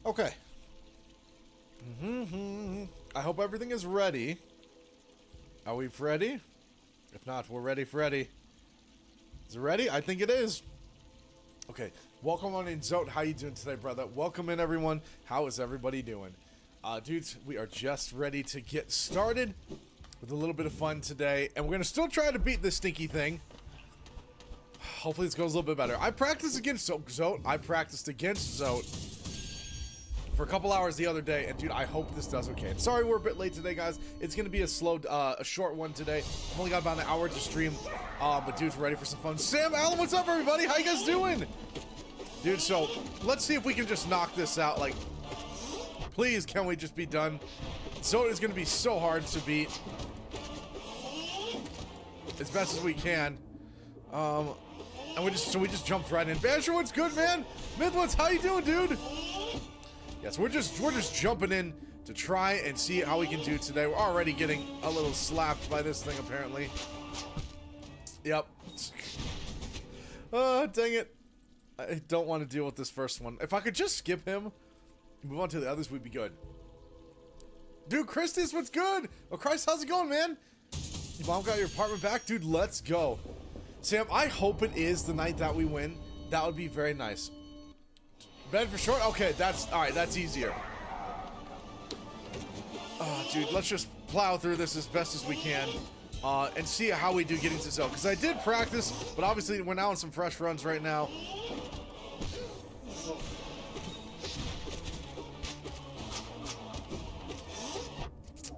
Okay. I hope everything is ready. Are we ready? If not, we're ready, Freddy. Is it ready? I think it is. Okay. Welcome on in, Zote. How you doing today, brother? Welcome in, everyone. How is everybody doing? Dudes, we are just ready to get started with a little bit of fun today. And we're going to still try to beat this stinky thing. Hopefully this goes a little bit better. I practiced against Zote. I practiced against Zote for a couple hours the other day, and dude, I hope this does okay. And sorry we're a bit late today, guys. It's gonna be a short one today. I've only got about an hour to stream, but dude, we're ready for some fun. Sam, Alan, what's up, everybody? How you guys doing? Dude, so let's see if we can just knock this out. Like, please, can we just be done? Zote is gonna be so hard to beat, as best as we can. And we just jumped right in. Basher, what's good, man? Midwoods, how you doing, dude? Yes, we're just jumping in to try and see how we can do today. We're already getting a little slapped by this thing, apparently. Yep. Oh, dang it. I don't want to deal with this first one. If I could just skip him and move on to the others, we'd be good. Dude, Christus, what's good? Oh, Christ, how's it going, man? Your mom got your apartment back? Dude, let's go. Sam, I hope it is the night that we win. That would be very nice. Bed for short? Okay, that's... Alright, that's easier. Oh, dude, let's just plow through this as best as we can. And see how we do getting to Zote. Because I did practice, but obviously we're now on some fresh runs right now.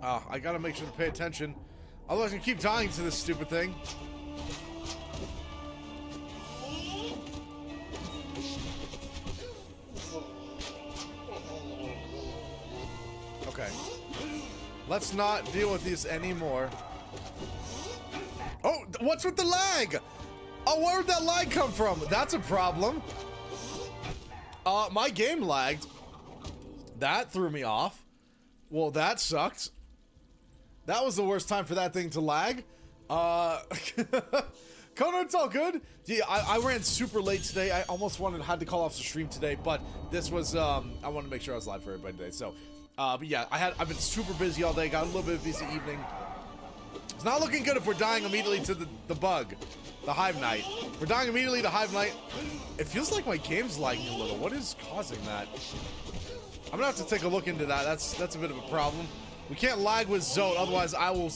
I gotta make sure to pay attention. Otherwise I'm gonna keep dying to this stupid thing. Okay. Let's not deal with these anymore. Oh, what's with the lag? Oh, where did that lag come from? That's a problem. My game lagged. That threw me off. Well, that sucked. That was the worst time for that thing to lag. Connor, it's all good. Yeah, I ran super late today. I almost had to call off the stream today, but this was, I wanted to make sure I was live for everybody today, so. But yeah, I've been super busy all day, got a little bit of a busy evening. It's not looking good if we're dying immediately to the bug, the HollowKnight. We're dying immediately to HollowKnight. It feels like my game's lagging a little. What is causing that? I'm gonna have to take a look into that. That's a bit of a problem. We can't lag with Zote, otherwise I will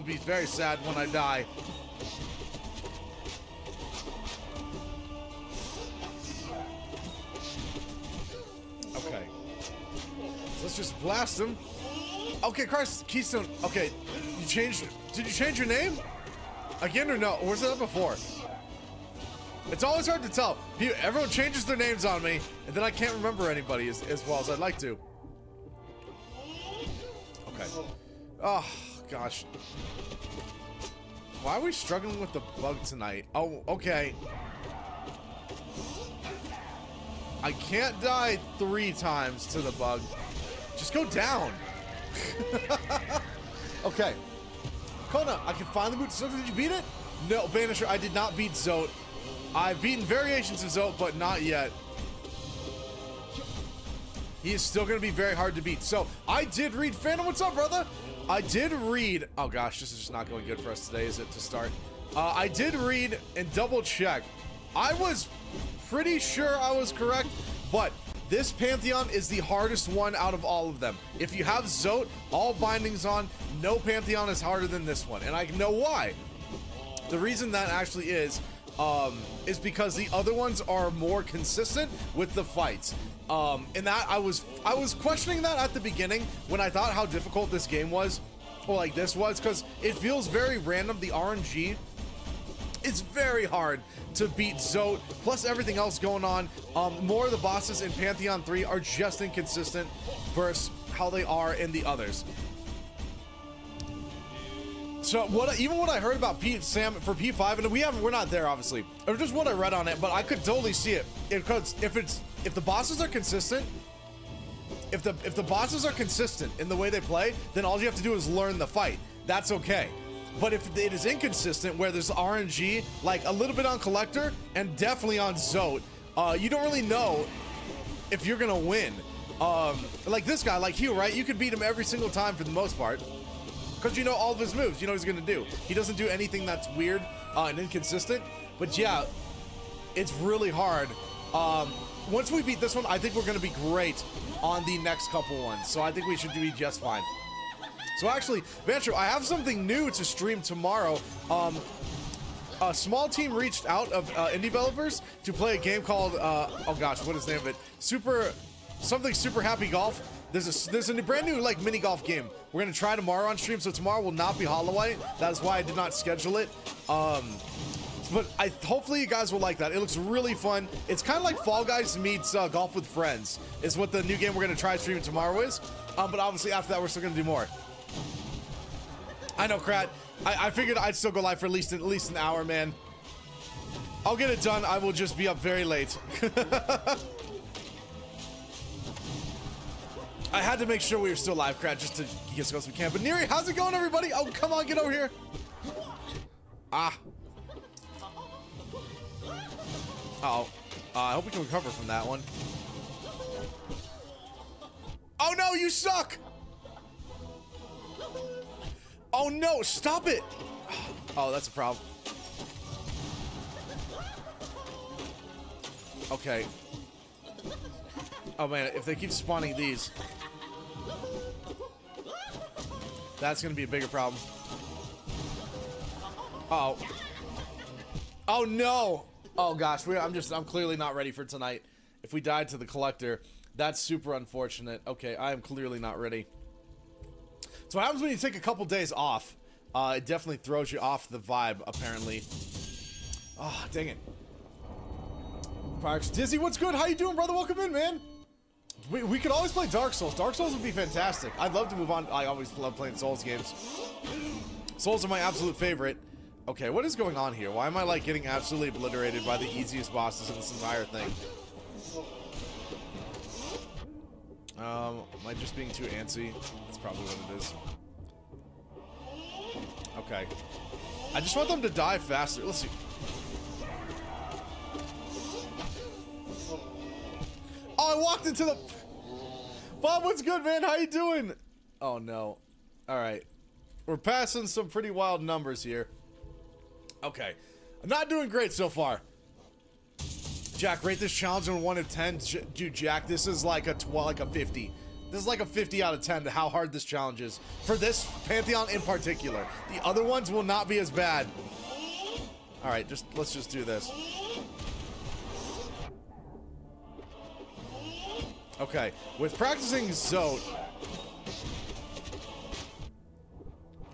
be very sad when I die. Okay. Let's just blast him. Okay, Christ, Keystone. Okay, did you change your name? Again or no? Or was it that before? It's always hard to tell. Everyone changes their names on me, and then I can't remember anybody as well as I'd like to. Okay. Oh, gosh. Why are we struggling with the bug tonight? Oh, okay. I can't die 3 times to the bug. Just go down. Okay. Kona, I can finally boot Zote. Did you beat it? No, Banisher, I did not beat Zote. I've beaten variations of Zote, but not yet. He is still going to be very hard to beat. So, I did read... Phantom, what's up, brother? I did read... Oh, gosh, this is just not going good for us today, is it, to start? I did read and double-check. I was pretty sure I was correct, but... This Pantheon is the hardest one out of all of them. If you have Zote, all bindings on, no Pantheon is harder than this one. And I know why. The reason that actually is because the other ones are more consistent with the fights. And that I was questioning that at the beginning when I thought how difficult this game was, or like this was, because it feels very random, the RNG. It's very hard to beat Zote, plus everything else going on. More of the bosses in Pantheon 3 are just inconsistent versus how they are in the others. So even what I heard about Sam for P5, and we're not there obviously, or just what I read on it, but I could totally see it. Because if the bosses are consistent, if the bosses are consistent in the way they play, then all you have to do is learn the fight. That's okay. But if it is inconsistent, where there's RNG, like a little bit on Collector and definitely on Zote, you don't really know if you're gonna win. Like this guy, like Hugh, right? You could beat him every single time for the most part. Because you know all of his moves, you know what he's gonna do. He doesn't do anything that's weird and inconsistent. But yeah, it's really hard. Once we beat this one, I think we're gonna be great on the next couple ones. So I think we should be just fine. So actually, Vantro, I have something new to stream tomorrow. A small team reached out of indie developers to play a game called, oh gosh, what is the name of it? Super Happy Golf. There's a brand new like mini golf game. We're gonna try tomorrow on stream, so tomorrow will not be HollowKnight. That is why I did not schedule it. But hopefully you guys will like that. It looks really fun. It's kind of like Fall Guys meets Golf with Friends is what the new game we're gonna try streaming tomorrow is. But obviously after that we're still gonna do more. I know, Krat. I figured I'd still go live for at least an hour, man. I'll get it done. I will just be up very late. I had to make sure we were still live, Krat, just to get as close as we can. But Neri, how's it going, everybody? Oh, come on, get over here. Ah. Uh-oh. I hope we can recover from that one. Oh, no, you suck. Oh, no, stop it. Oh, that's a problem. Okay. Oh, man, if they keep spawning these, that's going to be a bigger problem. Uh-oh. Oh, no. Oh, gosh, I'm clearly not ready for tonight. If we died to the collector, that's super unfortunate. Okay, I am clearly not ready. So what happens when you take a couple days off? It definitely throws you off the vibe, apparently. Oh, dang it. Parks, Dizzy, what's good? How you doing, brother? Welcome in, man. We could always play Dark Souls. Dark Souls would be fantastic. I'd love to move on. I always love playing Souls games. Souls are my absolute favorite. Okay, what is going on here? Why am I, like, getting absolutely obliterated by the easiest bosses in this entire thing? Am I just being too antsy? That's probably what it is. Okay. I just want them to die faster. Let's see. Oh, I walked into the... Bob, what's good, man? How you doing? Oh, no. All right. We're passing some pretty wild numbers here. Okay. I'm not doing great so far. Jack, rate this challenge on 1 to 10. Dude, Jack, this is like a 50. This is like a 50 out of 10 to how hard this challenge is. For this Pantheon in particular. The other ones will not be as bad. All right, let's just do this. Okay, with practicing Zote.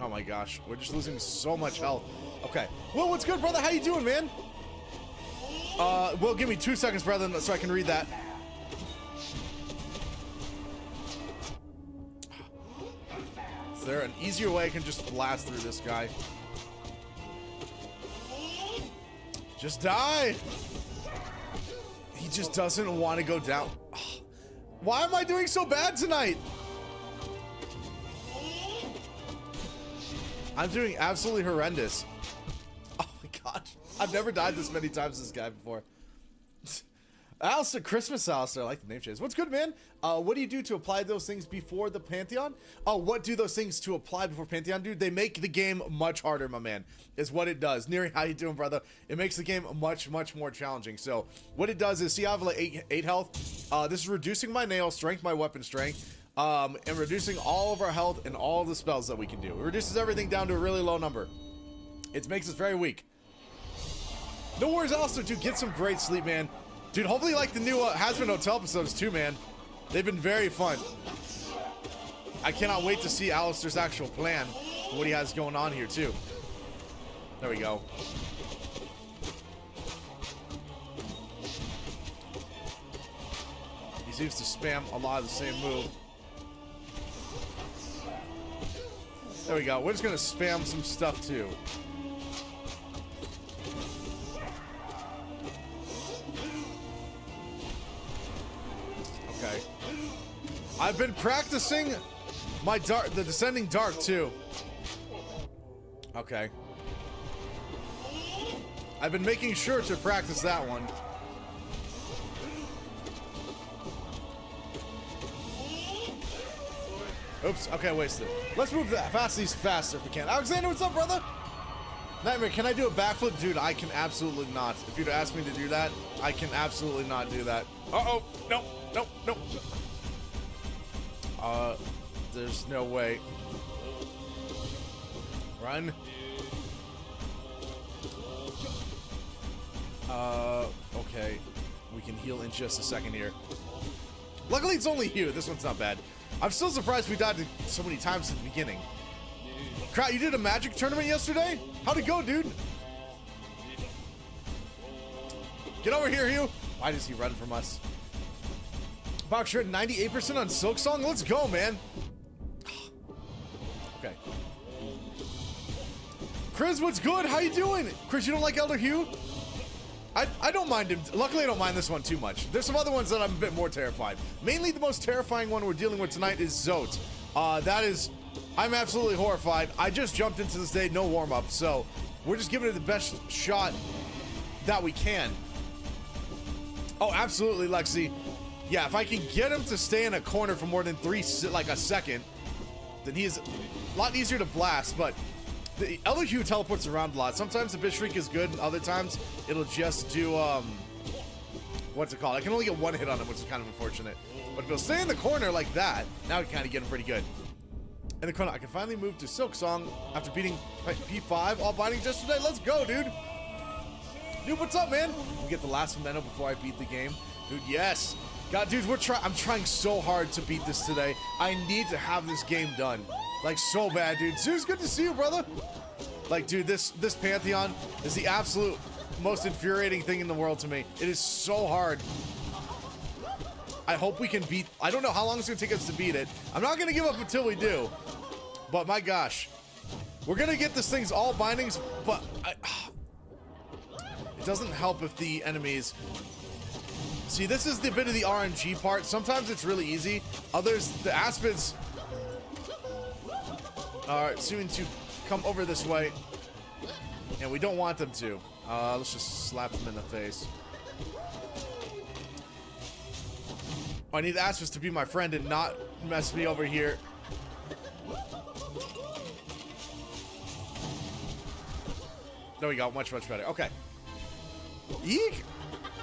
Oh my gosh, we're just losing so much health. Okay, Will, what's good, brother? How you doing, man? Will, give me 2 seconds, brother, so I can read that. Is there an easier way I can just blast through this guy? Just die! He just doesn't want to go down. Why am I doing so bad tonight? I'm doing absolutely horrendous. Oh my gosh. I've never died this many times as this guy before. Alistair, Christmas Alistair. I like the name change. What's good, man? What do you do to apply those things before the Pantheon? Oh, what do those things to apply before Pantheon do? They make the game much harder, my man, is what it does. Neri, how you doing, brother? It makes the game much, much more challenging. So what it does is, see, I have like 8 health. This is reducing my nail strength, my weapon strength, and reducing all of our health and all of the spells that we can do. It reduces everything down to a really low number. It makes us very weak. No worries, Alistair, dude. Get some great sleep, man. Dude, hopefully you like the new Has-Been Hotel episodes too, man. They've been very fun. I cannot wait to see Alistair's actual plan for what he has going on here, too. There we go. He seems to spam a lot of the same move. There we go. We're just going to spam some stuff, too. Okay. I've been practicing my the descending dark too. Okay. I've been making sure to practice that one. Oops. Okay, wasted. Let's move that fast faster if we can. Alexander, what's up, brother? Nightmare, can I do a backflip? Dude, I can absolutely not. If you'd ask me to do that, I can absolutely not do that. Uh-oh. No. No. No. There's no way. Run. Okay. We can heal in just a second here. Luckily, it's only you. This one's not bad. I'm still surprised we died so many times at the beginning. Crap, you did a magic tournament yesterday? How'd it go, dude? Get over here, Hugh. Why does he run from us? Box, you're at 98% on Silk Song? Let's go, man. Okay. Chris, what's good? How you doing? Chris, you don't like Elder Hugh? I don't mind him. Luckily, I don't mind this one too much. There's some other ones that I'm a bit more terrified. Mainly the most terrifying one we're dealing with tonight is Zote. I'm absolutely horrified. I just jumped into this day, no warm-up, so we're just giving it the best shot that we can. Oh, absolutely, Lexi. Yeah, if I can get him to stay in a corner for more than a second, then he is a lot easier to blast, but the Elder Hugh teleports around a lot. Sometimes the Bitch Shriek is good, and other times it'll just do, what's it called? I can only get one hit on him, which is kind of unfortunate. But if he'll stay in the corner like that, now we kind of get him pretty good. In the corner, I can finally move to Silk Song after beating P5 all bindings yesterday. Let's go, dude. Dude, what's up, man? We get the last memento before I beat the game. Dude, yes. God, dude, I'm trying so hard to beat this today. I need to have this game done. Like, so bad, dude. Zeus, good to see you, brother. Like, dude, this Pantheon is the absolute most infuriating thing in the world to me. It is so hard. I hope we can beat... I don't know how long it's going to take us to beat it. I'm not going to give up until we do. But, my gosh. We're going to get this thing's all bindings, but... it doesn't help if the enemies... See, this is the bit of the RNG part. Sometimes it's really easy. Others, the Aspids... are seeming to come over this way. And we don't want them to. Let's just slap them in the face. I need the Aspis to be my friend and not mess me over here. There we go. Much, much better. Okay. Eek!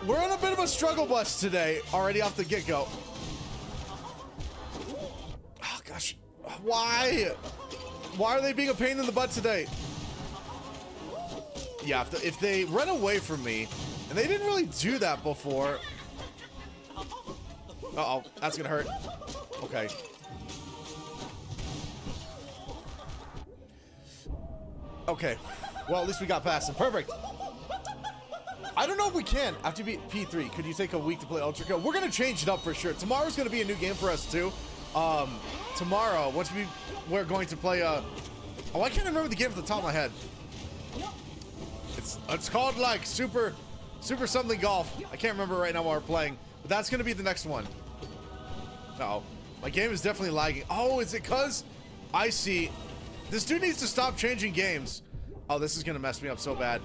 We're on a bit of a struggle bus today, already off the get-go. Oh, gosh. Why? Why are they being a pain in the butt today? Yeah, if they run away from me, and they didn't really do that before... Uh-oh, that's gonna hurt. Okay. Okay. Well, at least we got past him. Perfect. I don't know if we can. After you beat P3, could you take a week to play Ultra Kill? We're gonna change it up for sure. Tomorrow's gonna be a new game for us too. Tomorrow, once we're going to play oh, I can't remember the game off the top of my head. It's called like Super something golf. I can't remember right now while we're playing. But that's gonna be the next one. Uh-oh. My game is definitely lagging. Oh, is it cause I see. This dude needs to stop changing games. Oh, this is gonna mess me up so bad.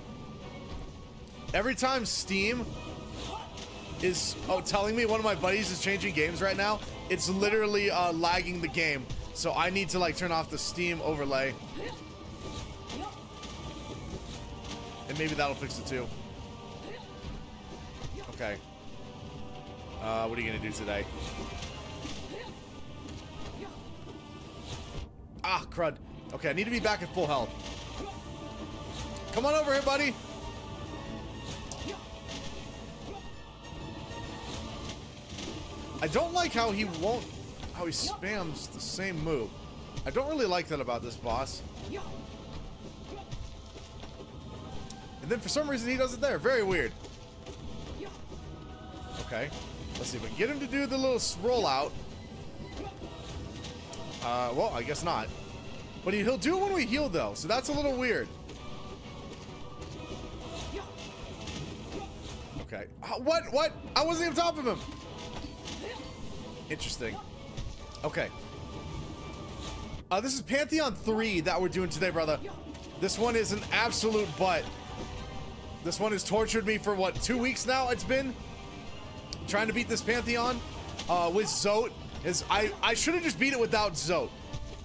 Every time Steam is telling me one of my buddies is changing games right now, it's literally lagging the game. So I need to like turn off the Steam overlay. And maybe that'll fix it too. Okay. What are you gonna do today? Ah, crud. Okay, I need to be back at full health. Come on over here, buddy. I don't like how he spams the same move. I don't really like that about this boss. And then for some reason he does it there. Very weird. Okay. Let's see if we can get him to do the little roll out. Well, I guess not. But he'll do it when we heal though, so that's a little weird. Okay. What? I wasn't even on top of him. Interesting. Okay. This is Pantheon 3 that we're doing today, brother. This one is an absolute butt. This one has tortured me for what, 2 weeks now it's been? Trying to beat this Pantheon with Zote. I should have just beat it without Zote.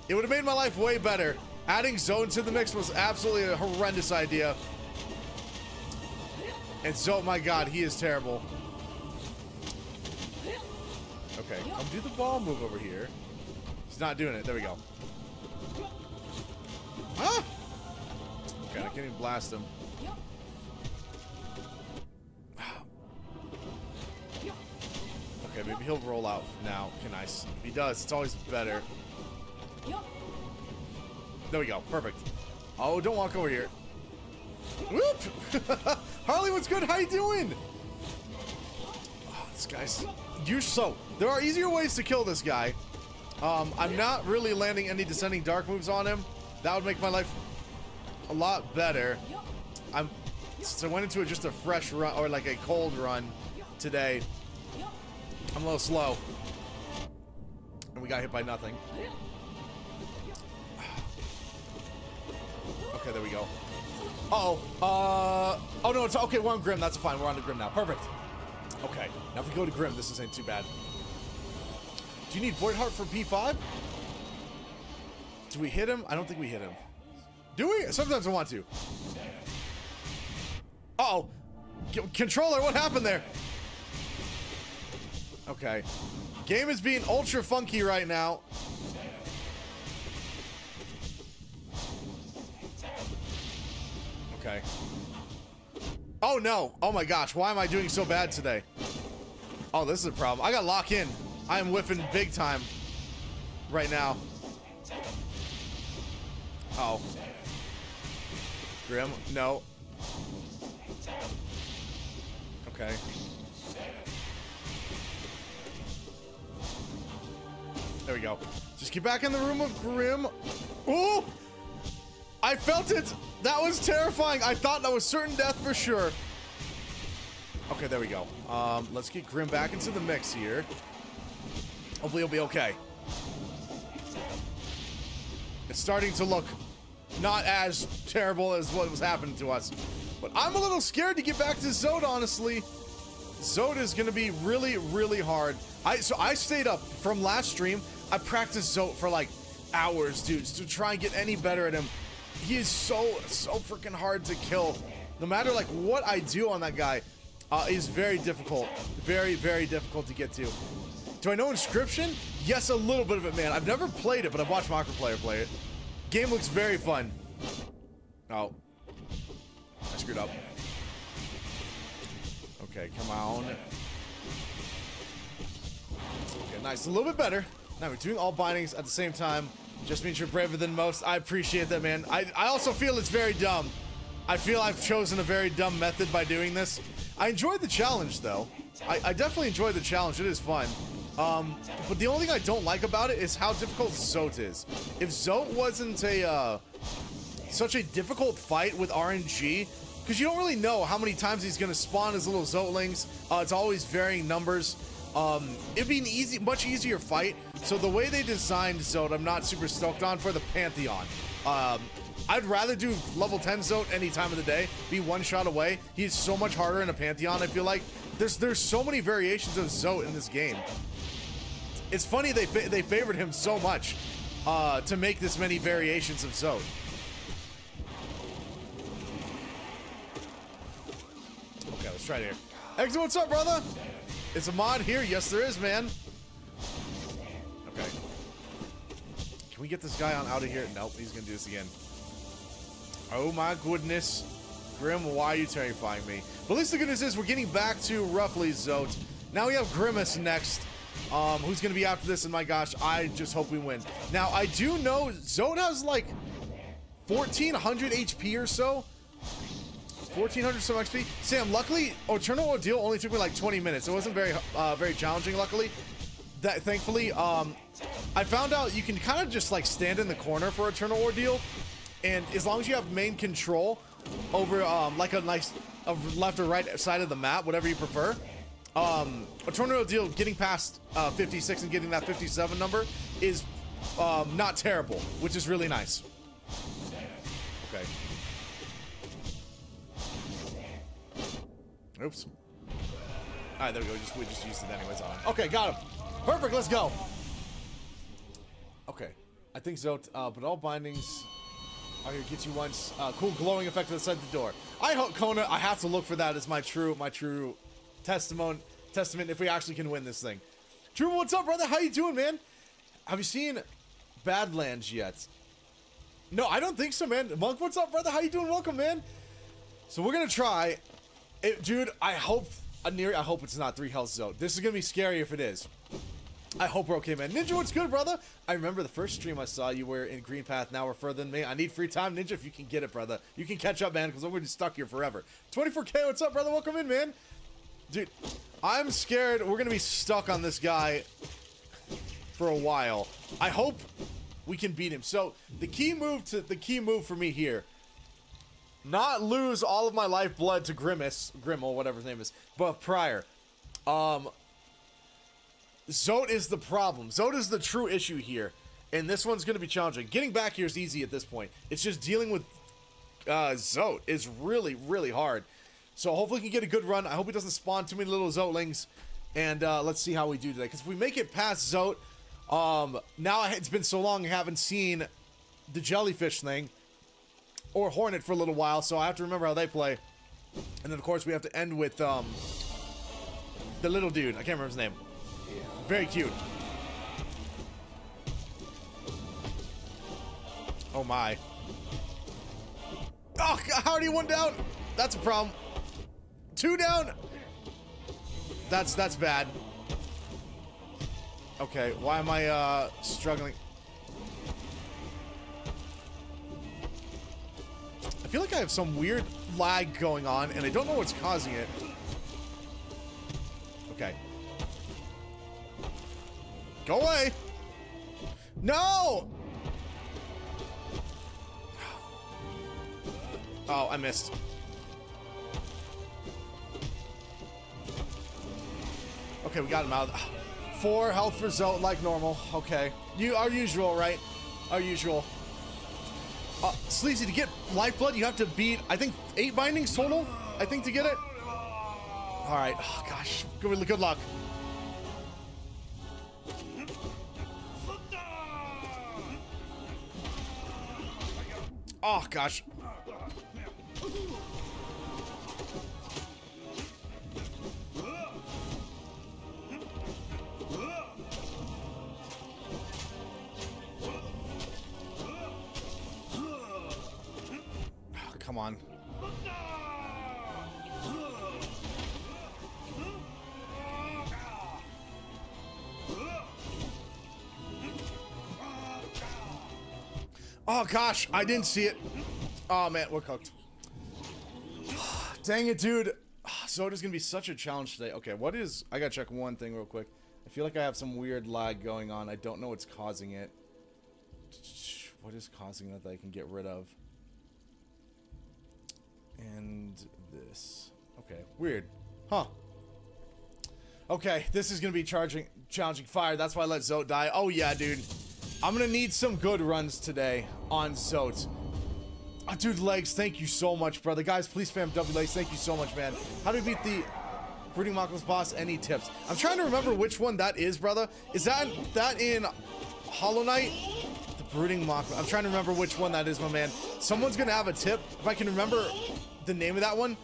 It would have made my life way better. Adding Zote to the mix was absolutely a horrendous idea. And Zote, my god, he is terrible. Okay, come do the ball move over here. He's not doing it. There we go. Huh? Okay, I can't even blast him. Okay, maybe he'll roll out now. Okay, nice. If he does, it's always better. There we go. Perfect. Oh, don't walk over here. Whoop! Harley, what's good? How you doing? Oh, this guy's... So, there are easier ways to kill this guy. I'm not really landing any descending dark moves on him. That would make my life a lot better. So I went into just a fresh run, or like a cold run today. I'm a little slow. And we got hit by nothing. Okay, there we go. Uh-oh. Oh, no, it's okay. We're on Grim. That's fine. We're on to Grim now. Perfect. Okay. Now if we go to Grim, this isn't too bad. Do you need Void Heart for P5? Do we hit him? I don't think we hit him. Do we? Sometimes I want to. Uh-oh. Controller, what happened there? Okay. Game is being ultra funky right now. Okay. Oh no. Oh my gosh. Why am I doing so bad today? Oh, this is a problem. I got lock in. I am whiffing big time right now. Oh. Grim. No. Okay. There we go. Just get back in the room of Grim. Ooh! I felt it! That was terrifying. I thought that was certain death for sure. Okay, there we go. Let's get Grim back into the mix here. Hopefully he'll be okay. It's starting to look not as terrible as what was happening to us. But I'm a little scared to get back to Zote, honestly. Zote is going to be really, really hard. So I stayed up from last stream. I practiced Zote for like hours, dudes, to try and get any better at him. He is so freaking hard to kill. No matter like what I do on that guy, is very difficult. Very, very difficult to get to. Do I know Inscription? Yes, a little bit of it, man. I've never played it, but I've watched Macro play it. Game looks very fun. Oh. I screwed up. Okay, come on. Okay, nice. A little bit better. Now we're doing all bindings at the same time. Just means you're braver than most. I appreciate that, man. I also feel it's very dumb. I feel I've chosen a very dumb method by doing this. I enjoyed the challenge, though. I definitely enjoyed the challenge. It is fun. But the only thing I don't like about it is how difficult Zote is. If Zote wasn't such a difficult fight with RNG, because you don't really know how many times he's going to spawn his little Zotelings. It's always varying numbers. It'd be an much easier fight. So the way they designed Zote, I'm not super stoked on for the Pantheon. I'd rather do level 10 Zote any time of the day, be one shot away. He's so much harder in a Pantheon, I feel like. There's so many variations of Zote in this game. It's funny they favored him so much to make this many variations of Zote. Okay, let's try it here. Exit, what's up, brother? Is a mod here? Yes, there is, man. Okay. Can we get this guy on out of here? Nope, he's gonna do this again. Oh my goodness. Grim, why are you terrifying me? But at least the good news is we're getting back to roughly Zote. Now we have Grimace next. Who's gonna be after this? And my gosh, I just hope we win. Now, I do know Zote has like 1,400 HP or so. 1,400 some XP. Sam, luckily, Eternal Ordeal only took me like 20 minutes. It wasn't very challenging, luckily. Thankfully, I found out you can kind of just like stand in the corner for Eternal Ordeal, and as long as you have main control over like a nice left or right side of the map, whatever you prefer, Eternal Ordeal getting past 56 and getting that 57 number is not terrible, which is really nice. Okay. Oops. All right, there we go. We just used it anyways on him. Okay, got him. Perfect, let's go. Okay. I think Zote, but all bindings. Oh, here, gets you once. Cool glowing effect outside the door. I hope, Kona, I have to look for that as my true testament if we actually can win this thing. Drew, what's up, brother? How you doing, man? Have you seen Badlands yet? No, I don't think so, man. Monk, what's up, brother? How you doing? Welcome, man. So we're gonna try it, dude. I hope it's not 3 health Zote. This is gonna be scary if it is. I hope we're okay, man. Ninja, what's good, brother? I remember the first stream I saw you were in Green Path. Now we're further than me. I need free time, Ninja, if you can get it, brother. You can catch up, man, because I'm going to be stuck here forever. 24K, what's up, brother? Welcome in, man. Dude, I'm scared we're going to be stuck on this guy for a while. I hope we can beat him. So the key move for me here, not lose all of my lifeblood to Grimmel, whatever his name is, but prior. Zote is the problem. Zote is the true issue here, and this one's going to be challenging. Getting back here is easy at this point. It's just dealing with Zote is really, really hard. So hopefully we can get a good run. I hope he doesn't spawn too many little Zotelings, and let's see how we do today. Because if we make it past Zote, now it's been so long I haven't seen the jellyfish thing or Hornet for a little while, so I have to remember how they play. And then, of course, we have to end with the little dude. I can't remember his name. Very cute. Oh my. Oh, how are you 1 down? That's a problem. 2 down. That's bad. Okay, why am I struggling? I feel like I have some weird lag going on and I don't know what's causing it. Okay. Go away! No! Oh, I missed. Okay, we got him out. 4 health for Zote, like normal. Okay. Our usual, right? Our usual. Sleazy, to get lifeblood, you have to beat, I think, 8 bindings total? I think, to get it? Alright. Oh, gosh. Good luck. Oh, gosh. Oh, come on. Oh gosh, I didn't see it. Oh man, we're cooked. Dang it, dude. Zota's gonna be such a challenge today. Okay, I gotta check one thing real quick. I feel like I have some weird lag going on. I don't know what's causing it. What is causing that I can get rid of? And this. Okay, weird. Huh. Okay, this is gonna be challenging fire. That's why I let Zote die. Oh yeah, dude. I'm gonna need some good runs today on Zote. Oh, dude, Legs, thank you so much, brother. Guys, please spam W Legs. Thank you so much, man. How do we beat the Brooding Mockless boss? Any tips? I'm trying to remember which one that is, brother. Is that in HollowKnight? The Brooding Mockless. I'm trying to remember which one that is, my man. Someone's gonna have a tip. If I can remember the name of that one,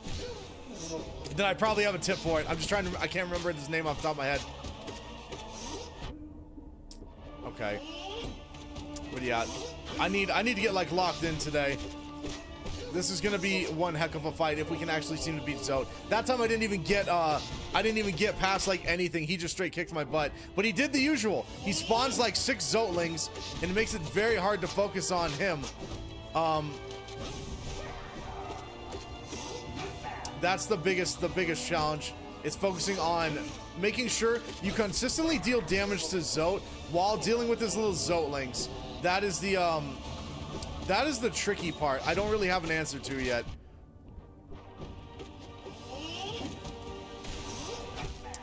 then I probably have a tip for it. I'm just trying to. I can't remember his name off the top of my head. Okay. What do you got? I need to get like locked in today. This is gonna be one heck of a fight if we can actually seem to beat Zote. That time I didn't even get past like anything. He just straight kicked my butt. But he did the usual. He spawns like 6 Zotelings and it makes it very hard to focus on him. That's the biggest challenge. It's focusing on making sure you consistently deal damage to Zote while dealing with his little Zotelings. That is the tricky part. I don't really have an answer to yet.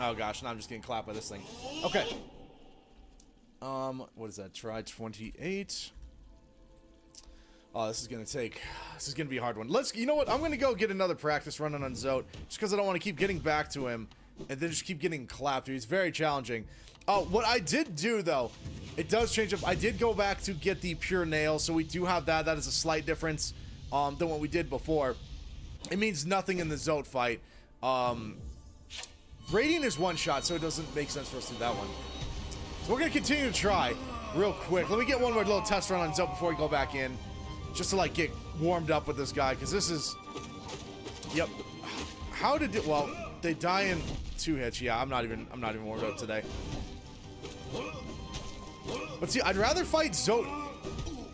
Oh gosh, now I'm just getting clapped by this thing. Okay. What is that? Try 28. Oh, this is gonna be a hard one. You know what? I'm gonna go get another practice running on Zote, just because I don't want to keep getting back to him and then just keep getting clapped. He's very challenging. Oh, what I did do, though, it does change up. I did go back to get the pure nail, so we do have that. That is a slight difference than what we did before. It means nothing in the Zote fight. Radiant is one shot, so it doesn't make sense for us to do that one. So we're going to continue to try real quick. Let me get one more little test run on Zote before we go back in, just to, like, get warmed up with this guy, because this is... Yep. How did it... Well, they die in 2 hits. Yeah, I'm not even warmed up today. But see, I'd rather fight Zote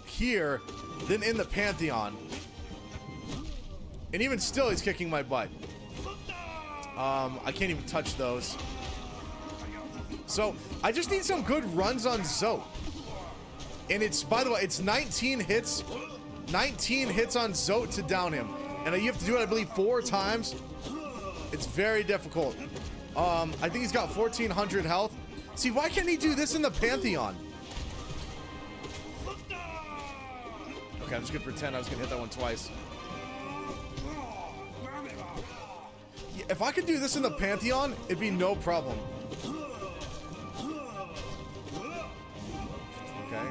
here than in the Pantheon. And even still, he's kicking my butt. I can't even touch those. So, I just need some good runs on Zote. And it's, by the way, it's 19 hits. 19 hits on Zote to down him. And you have to do it, I believe, 4 times. It's very difficult. I think he's got 1,400 health. See, why can't he do this in the Pantheon? Okay, I'm just gonna pretend I was gonna hit that one twice. Yeah, if I could do this in the Pantheon, it'd be no problem. Okay.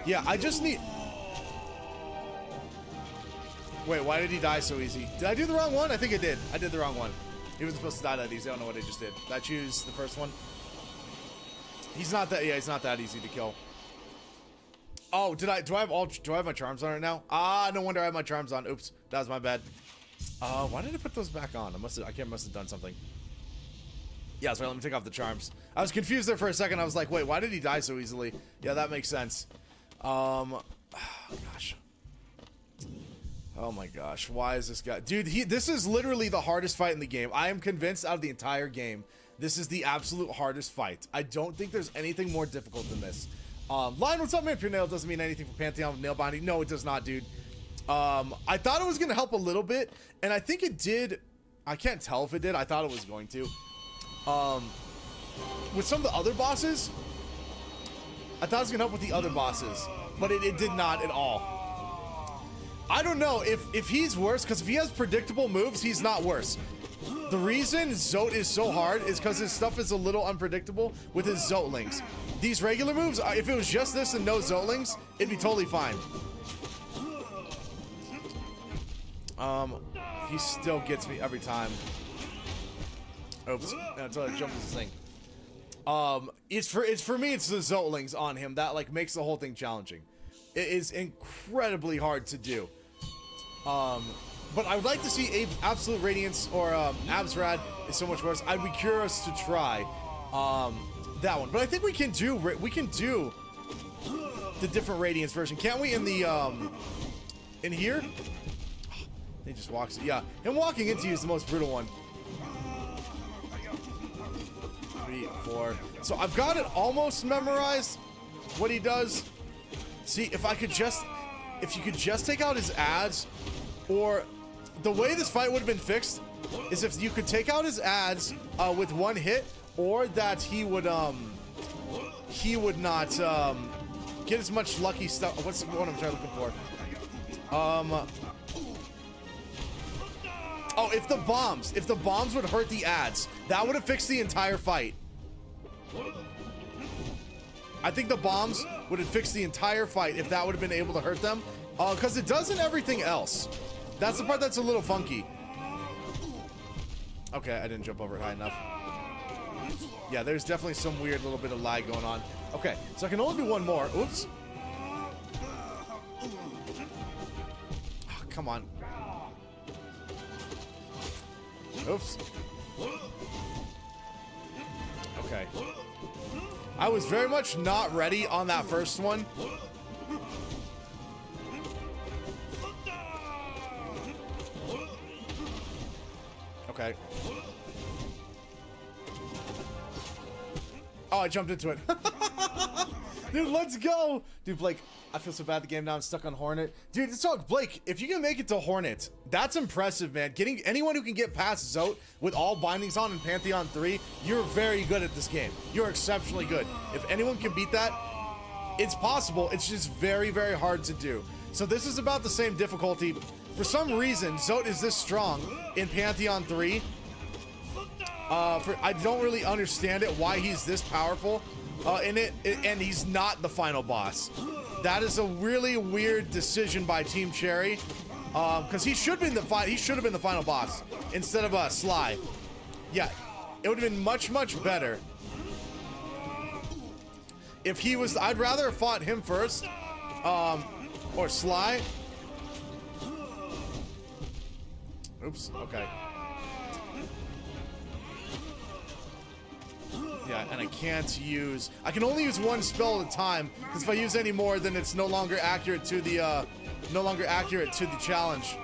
Yeah, I just need... Wait, why did he die so easy? Did I do the wrong one? I think I did. I did the wrong one. He wasn't supposed to die that easy. I don't know what I just did. Did I choose the first one? He's not that... Yeah, he's not that easy to kill. Oh, do I have my charms on right now? Ah, no wonder I have my charms on. Oops, that was my bad. Why did I put those back on? I must have done something. Yeah, sorry, let me take off the charms. I was confused there for a second. I was like, wait, why did he die so easily? Yeah, that makes sense. Oh, gosh. Oh my gosh, why is this guy... Dude, this is literally the hardest fight in the game. I am convinced out of the entire game, this is the absolute hardest fight. I don't think there's anything more difficult than this. Lion, what's up, man? Pure nail doesn't mean anything for Pantheon with nail binding. No, it does not, dude. I thought it was going to help a little bit, and I think it did. I can't tell if it did. I thought it was going to. With some of the other bosses, I thought it was going to help with the other bosses, but it did not at all. I don't know if he's worse, because if he has predictable moves, he's not worse. The reason Zote is so hard is because his stuff is a little unpredictable with his Zotelings. These regular moves, if it was just this and no Zotelings, it'd be totally fine. He still gets me every time. Oops, until I jump this thing. It's for me, it's the Zotelings on him that like makes the whole thing challenging. It is incredibly hard to do. But I would like to see Absolute Radiance or Absrad is so much worse. I'd be curious to try that one. But I think we can do the different Radiance version, can't we? In the in here, he just walks. Yeah, him walking into you is the most brutal one. 3, 4. So I've got it almost memorized. What he does. See, if you could just take out his ads, or the way this fight would have been fixed is if you could take out his ads with 1 hit, or that he would not get as much lucky stuff. What's the one I'm trying looking for? Oh, if the bombs would hurt the ads, that would have fixed the entire fight. I think the bombs would have fixed the entire fight if that would have been able to hurt them, because it doesn't everything else. That's the part that's a little funky. Okay, I didn't jump over it high enough. Yeah, there's definitely some weird little bit of lag going on. Okay, so I can only do 1 more. Oops. Oh, come on. Oops. Okay. I was very much not ready on that first one. Okay. Oh, I jumped into it. Dude, let's go. Dude, Blake, I feel so bad the game now. I'm stuck on Hornet. Dude, it's all Blake, if you can make it to Hornet, that's impressive, man. Getting anyone who can get past Zote with all bindings on in Pantheon 3, you're very good at this game. You're exceptionally good. If anyone can beat that, it's possible. It's just very, very hard to do. So this is about the same difficulty For some reason, Zote is this strong in Pantheon 3. I don't really understand it, why he's this powerful in it, and he's not the final boss. That is a really weird decision by Team Cherry, because he should have been the final boss instead of Sly. Yeah, it would have been much better if he was. I'd rather have fought him first, or Sly. Oops. Okay. Yeah, and I can only use one spell at a time, because if I use any more, then it's no longer accurate to the challenge.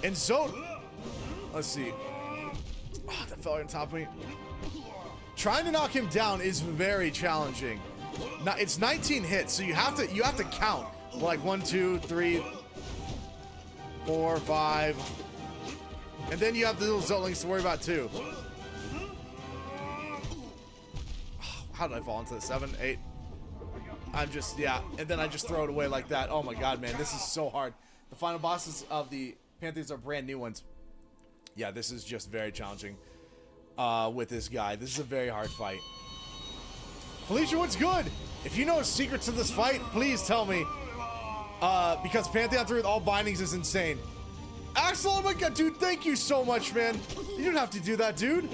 And Zote, let's see. Oh, that fell right on top of me. Trying to knock him down is very challenging. Now, it's 19 hits, so you have to count. Like 1, 2, 3, 4, 5. And then you have the little Zotelings to worry about too. How did I fall into the 7, 8? Yeah, and then I just throw it away like that. Oh my god, man, this is so hard. The final bosses of the Pantheons are brand new ones. Yeah, this is just very challenging with this guy. This is a very hard fight. Felicia, what's good? If you know secrets to this fight, please tell me. Because Pantheon 3 with all bindings is insane. Axel, oh my god, dude, thank you so much, man. You didn't have to do that, dude.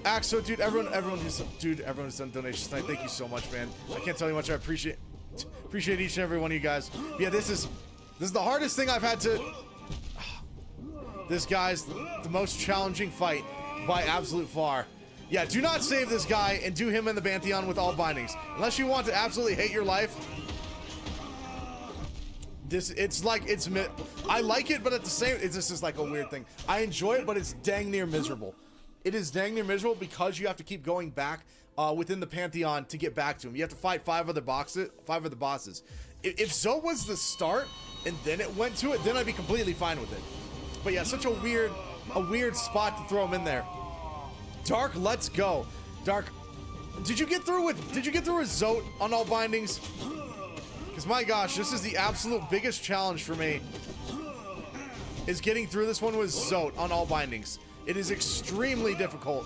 Axel, dude, everyone who's done donations tonight, thank you so much, man. I can't tell you how much I appreciate each and every one of you guys. Yeah, this is the hardest thing I've had to. This guy's the most challenging fight by absolute far. Yeah, do not save this guy and do him in the Pantheon with all bindings, unless you want to absolutely hate your life. I like it, but at the same, this is like a weird thing. I enjoy it, but it's dang near miserable. It is dang near miserable because you have to keep going back within the Pantheon to get back to him. You have to fight 5 other bosses. If Zote was the start and then it went to it, then I'd be completely fine with it. But yeah, such a weird spot to throw him in there. Dark, let's go. Dark, did you get through with Zote on all bindings? Because my gosh, this is the absolute biggest challenge for me, is getting through this one with Zote on all bindings. It is extremely difficult.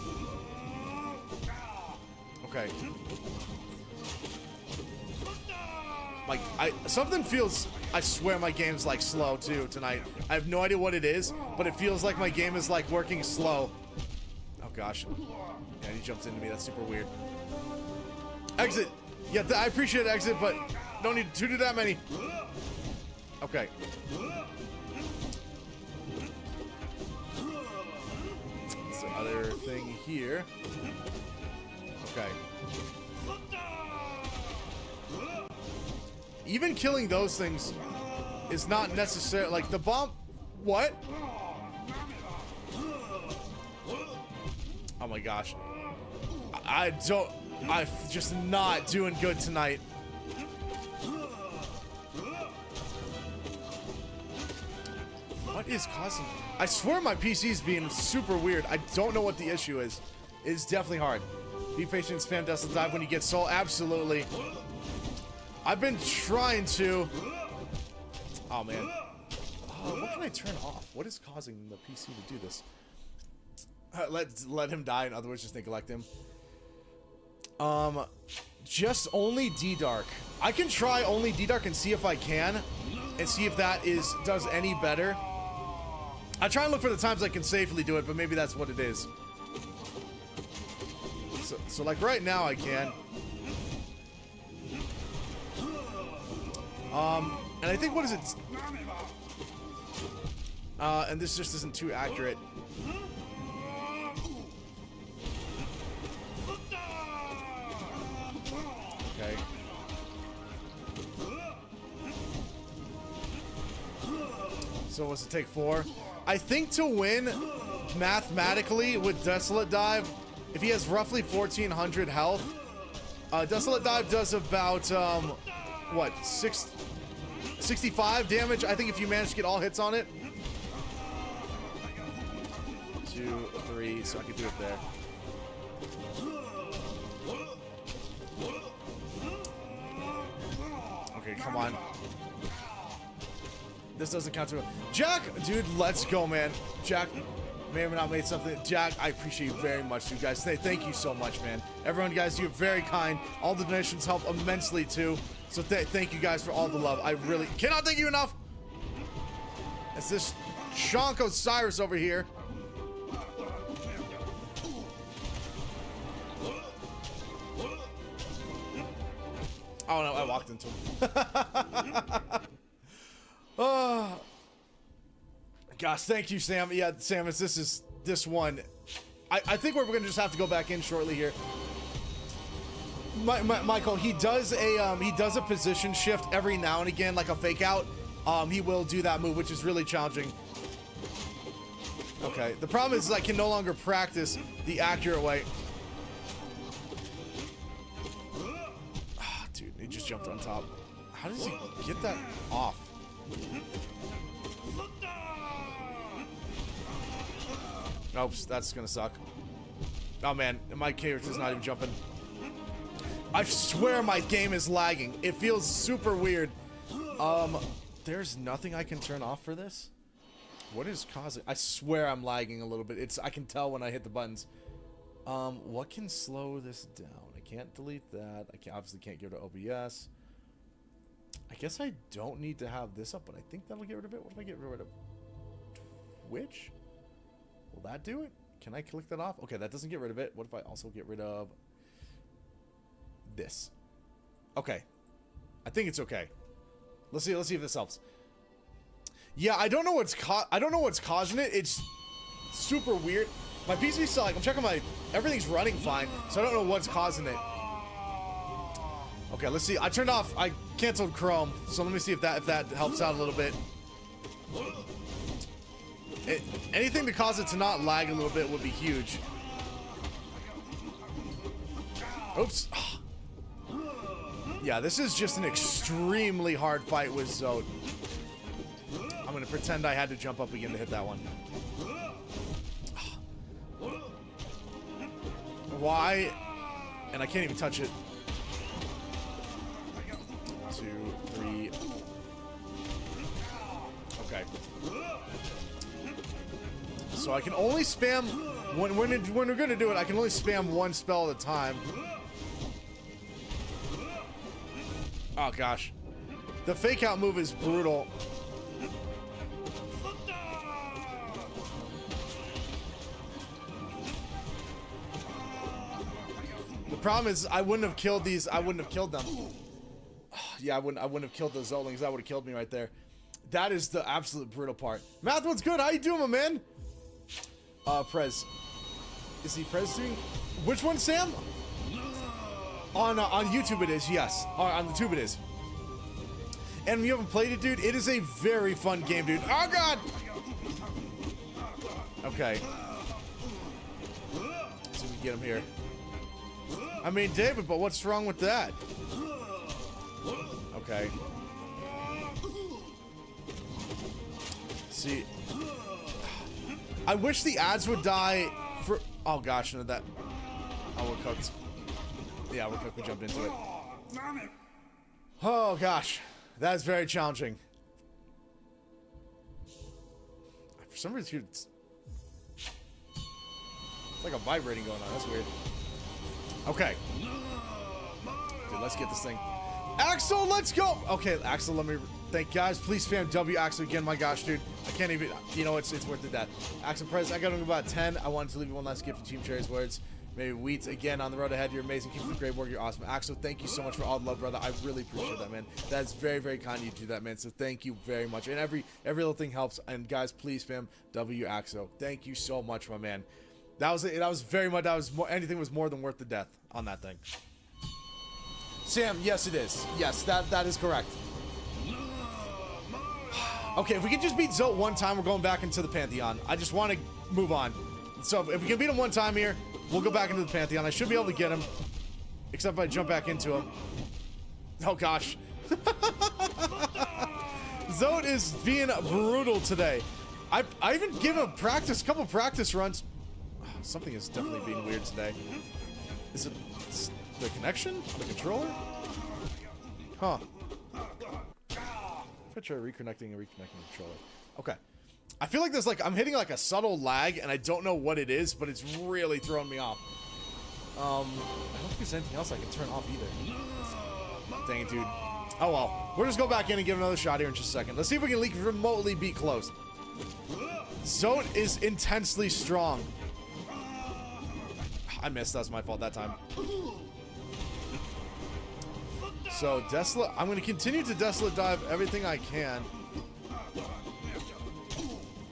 Okay. Like, something feels, I swear my game's like slow too tonight. I have no idea what it is, but it feels like my game is like working slow. Oh gosh. Yeah, he jumps into me, that's super weird. Exit. Yeah, I appreciate exit, but don't need to do that many. Okay. Other thing here. Okay. Even killing those things is not necessary. Like the bomb. What? Oh my gosh. I'm just not doing good tonight. What is causing? I swear my PC's being super weird. I don't know what the issue is. It's definitely hard. Be patient and spam Desolate Dive when you get soul. Absolutely. I've been trying to. Oh man. Oh, what can I turn off? What is causing the PC to do this? Let him die. In other words, just neglect him. Just only D-Dark. I can try only D-Dark and see if I can, and see if that does any better. I try and look for the times I can safely do it, but maybe that's what it is. So like right now I can. And I think, what is it? And this just isn't too accurate. Okay. So what's it take 4? I think to win mathematically with Desolate Dive, if he has roughly 1400 health, Desolate Dive does about what, 65 damage. I think if you manage to get all hits on it. 2, 3, so I can do it there. Okay, come on. This doesn't count to Jack, dude, let's go, man. Jack may have not made something. Jack, I appreciate you very much, dude, guys. Thank you so much, man. Everyone, guys, you're very kind. All the donations help immensely, too. So thank you guys for all the love. I really cannot thank you enough. It's this Shonk Osiris over here. Oh no, I walked into him. Oh, gosh, thank you, Sam. Yeah, Samus, this one. I think we're gonna just have to go back in shortly here. Michael, he does a position shift every now and again, like a fake out. He will do that move, which is really challenging. Okay, the problem is I can no longer practice the accurate way. Dude, he just jumped on top. How does he get that off? Oops, that's gonna suck. Oh man, my character's not even jumping. I swear my game is lagging. It feels super weird. There's nothing I can turn off for this? What is causing? I swear I'm lagging a little bit. I can tell when I hit the buttons. What can slow this down? I can't delete that. Obviously can't get rid of OBS. I guess I don't need to have this up, but I think that'll get rid of it. What if I get rid of Twitch? Will that do it? Can I click that off? Okay, that doesn't get rid of it. What if I also get rid of this? Okay. I think it's okay. Let's see if this helps. Yeah, I don't know what's causing it. It's super weird. My PC's still, like, I'm checking everything's running fine, so I don't know what's causing it. Okay, let's see. I canceled Chrome, so let me see if that helps out a little bit. Anything to cause it to not lag a little bit would be huge. Oops. Yeah, this is just an extremely hard fight with Zote. I'm gonna pretend I had to jump up again to hit that one. Why? And I can't even touch it. 2, 3. Okay. So I can only spam when we're gonna do it. I can only spam one spell at a time. Oh gosh, the fake out move is brutal. The problem is I wouldn't have killed these. I wouldn't have killed them. Yeah, I wouldn't have killed those Zolings. That would have killed me right there. That is the absolute brutal part. Math, what's good? How you doing, my man? Prez. Is he Prez doing? Which one, Sam? On YouTube it is, yes. On the tube it is. And if you haven't played it, dude, it is a very fun game, dude. Oh, God! Okay. So we can get him here. I mean, David, but what's wrong with that? Okay. See. I wish the ads would die for... Oh, gosh, no, that... Oh, we're cooked. Yeah, we're cooked. We jumped into it. Oh, gosh. That is very challenging. For some reason, it's like a vibrating going on. That's weird. Okay. Dude, let's get this thing. Axel, let's go! Okay, Axel, let me... Thank guys. Please spam W Axel again. My gosh, dude. I can't even... You know, it's worth the death. Axel Prez, I got him about 10. I wanted to leave you one last gift to Team Cherry's words. Maybe Wheats again on the road ahead. You're amazing. Keep up the great work. You're awesome. Axel, thank you so much for all the love, brother. I really appreciate that, man. That's very, very kind of you to do that, man. So thank you very much. And every little thing helps. And guys, please spam W Axel. Thank you so much, my man. That was very much. That was more. Anything was more than worth the death on that thing. Sam, yes, it is. Yes, that is correct. Okay, if we can just beat Zote one time, we're going back into the Pantheon. I just want to move on. So if we can beat him one time here, we'll go back into the Pantheon. I should be able to get him. Except if I jump back into him. Oh, gosh. Zote is being brutal today. I even give him a couple practice runs. Something is definitely being weird today. Is it the connection? The controller? Huh. I feel if I try reconnecting and reconnecting the controller? Okay. I feel like there's like, I'm hitting like a subtle lag, and I don't know what it is, but it's really throwing me off. I don't think there's anything else I can turn off either. Dang it, dude. Oh well. We'll just go back in and give another shot here in just a second. Let's see if we can remotely beat close. Zote is intensely strong. I missed. That's my fault that time. So, Desolate. I'm going to continue to Desolate Dive everything I can.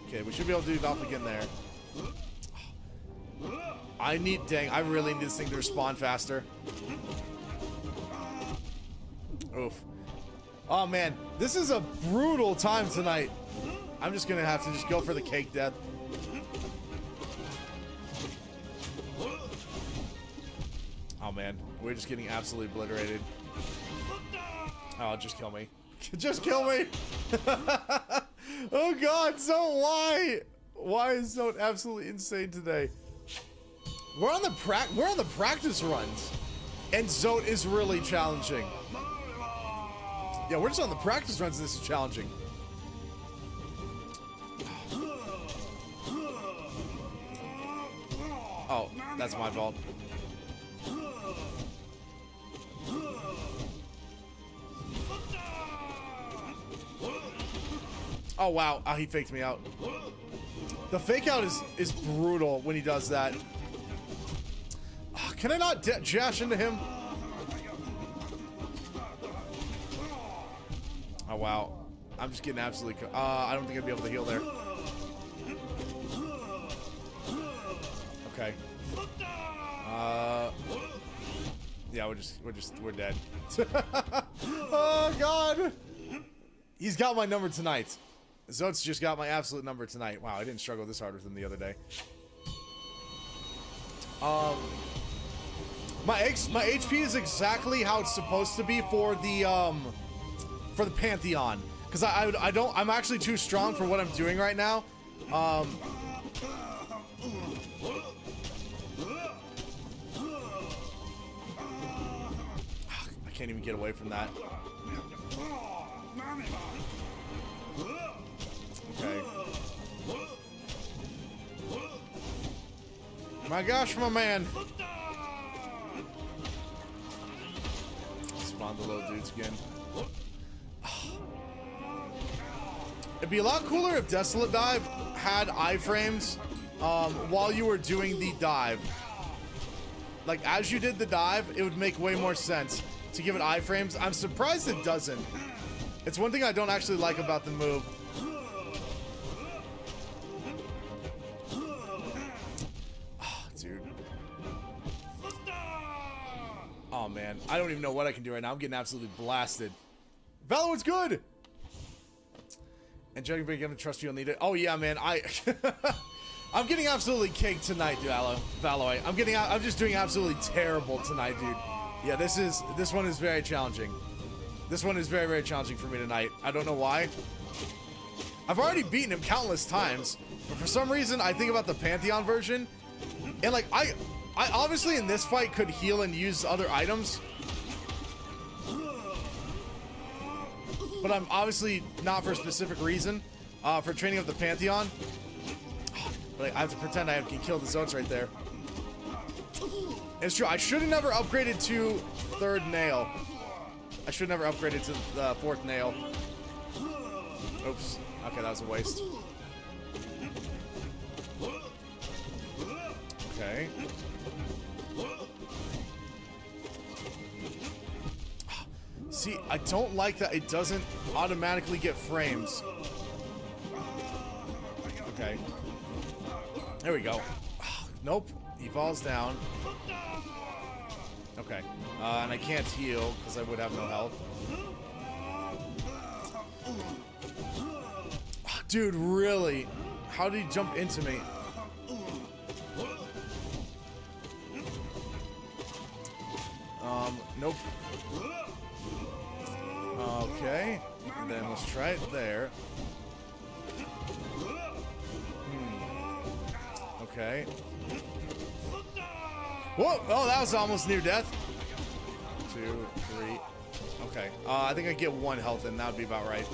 Okay, we should be able to do Valve again there. I need, dang, I really need this thing to respawn faster. Oof. Oh man, this is a brutal time tonight. I'm just gonna have to just go for the cake death. Oh man, we're just getting absolutely obliterated. Oh, just kill me. Just kill me! Oh god, so why? Why is Zote absolutely insane today? We're on the practice runs, and Zote is really challenging. Yeah, we're just on the practice runs, and this is challenging. Oh, that's my fault. Oh wow, oh, he faked me out. The fake out is brutal when he does that. Oh, can I not jash into him? Oh wow, I'm just getting absolutely. I don't think I'd be able to heal there. Okay. Yeah, we're dead. Oh god, he's got my number tonight. Zote's just got my absolute number tonight. Wow, I didn't struggle this hard with him the other day. My HP is exactly how it's supposed to be for the Pantheon, because I'm actually too strong for what I'm doing right now. I can't even get away from that. Okay. My gosh, my man. Spawn the little dudes again. It'd be a lot cooler if Desolate Dive had iframes while you were doing the dive. Like, as you did the dive, it would make way more sense to give it iframes. I'm surprised it doesn't. It's one thing I don't actually like about the move. Oh man, I don't even know what I can do right now. I'm getting absolutely blasted. Valo, it's good. And Johnny, I'm gonna trust you. I'll need it. Oh yeah, man. I'm getting absolutely caked tonight, dude. Valo, I'm just doing absolutely terrible tonight, dude. Yeah, this one is very challenging. This one is very, very challenging for me tonight. I don't know why. I've already beaten him countless times, but for some reason I think about the Pantheon version, and like I obviously in this fight could heal and use other items, but I'm obviously not for a specific reason, for training up the Pantheon. But I have to pretend I can kill the Zotes right there. It's true, I should have never upgraded to third nail. I should have never upgraded to the fourth nail. Oops. Okay, that was a waste. Okay. See, I don't like that it doesn't automatically get frames. Okay. There we go. Nope. He falls down. Okay. And I can't heal because I would have no health. Dude, really? How did he jump into me? Nope. Okay. And then let's try it there. Okay. Whoa! Oh, that was almost near death. 2, 3. Okay. I think I get 1 health, and that would be about right.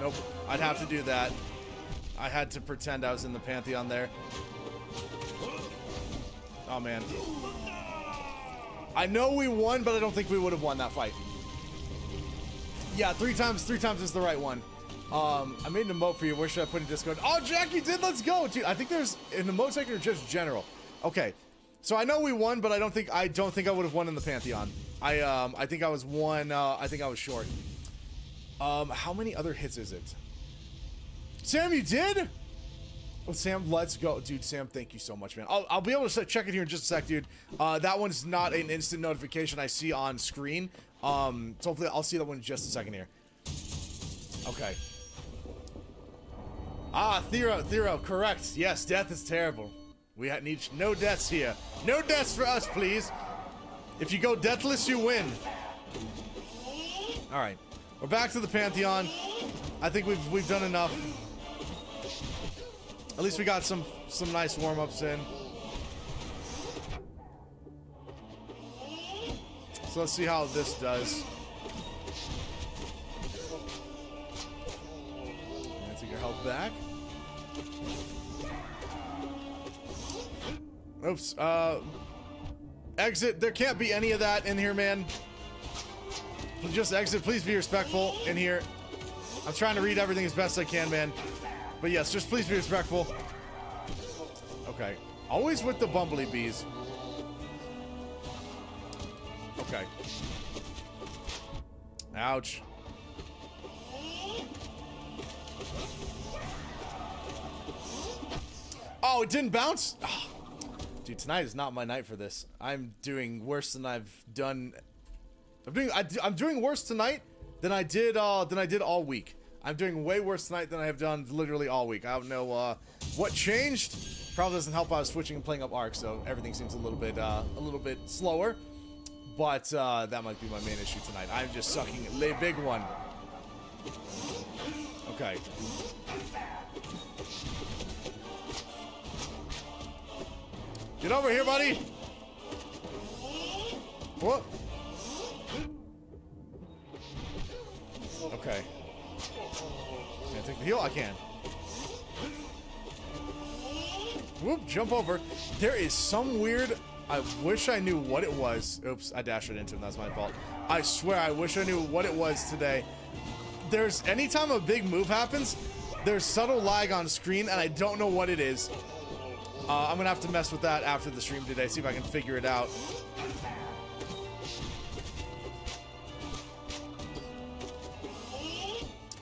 Nope. I'd have to do that. I had to pretend I was in the Pantheon there. Oh, man. I know we won, but I don't think we would have won that fight. Yeah, three times is the right one. I made an emote for you. Where should I put in Discord? Oh, Jack, you did. Let's go, dude. I think there's an emote section or just general. Okay, so I know we won, but I don't think I would have won in the Pantheon. I think I was one. I think I was short. How many other hits is it? Sam, you did? Oh, Sam, let's go, dude. Sam, thank you so much, man. I'll be able to check it here in just a sec, dude. That one's not an instant notification I see on screen. So hopefully I'll see that one in just a second here. Okay. Ah, Thero, correct. Yes, death is terrible. We need no deaths here. No deaths for us, please. If you go deathless, you win. All right, we're back to the Pantheon. I think we've done enough. At least we got some nice warm-ups in. So let's see how this does. Take your health back. Oops. Exit. There can't be any of that in here, man. Just exit. Please be respectful in here. I'm trying to read everything as best I can, man. But yes, just please be respectful. Okay. Always with the bumblebees. Okay. Ouch. Oh, it didn't bounce? Oh. Dude, tonight is not my night for this. I'm doing worse than I've done. I'm doing worse tonight than I did all week. I'm doing way worse tonight than I have done literally all week. I don't know what changed. Probably doesn't help. I was switching and playing up Arc, so everything seems a little bit slower. But that might be my main issue tonight. I'm just sucking the big one. Okay. Get over here, buddy. What? Okay. Can I take the heal? I can. Whoop, jump over. There is some weird... I wish I knew what it was. Oops, I dashed it into him. That's my fault. I swear, I wish I knew what it was today. Anytime a big move happens, there's subtle lag on screen, and I don't know what it is. I'm gonna have to mess with that after the stream today, see if I can figure it out.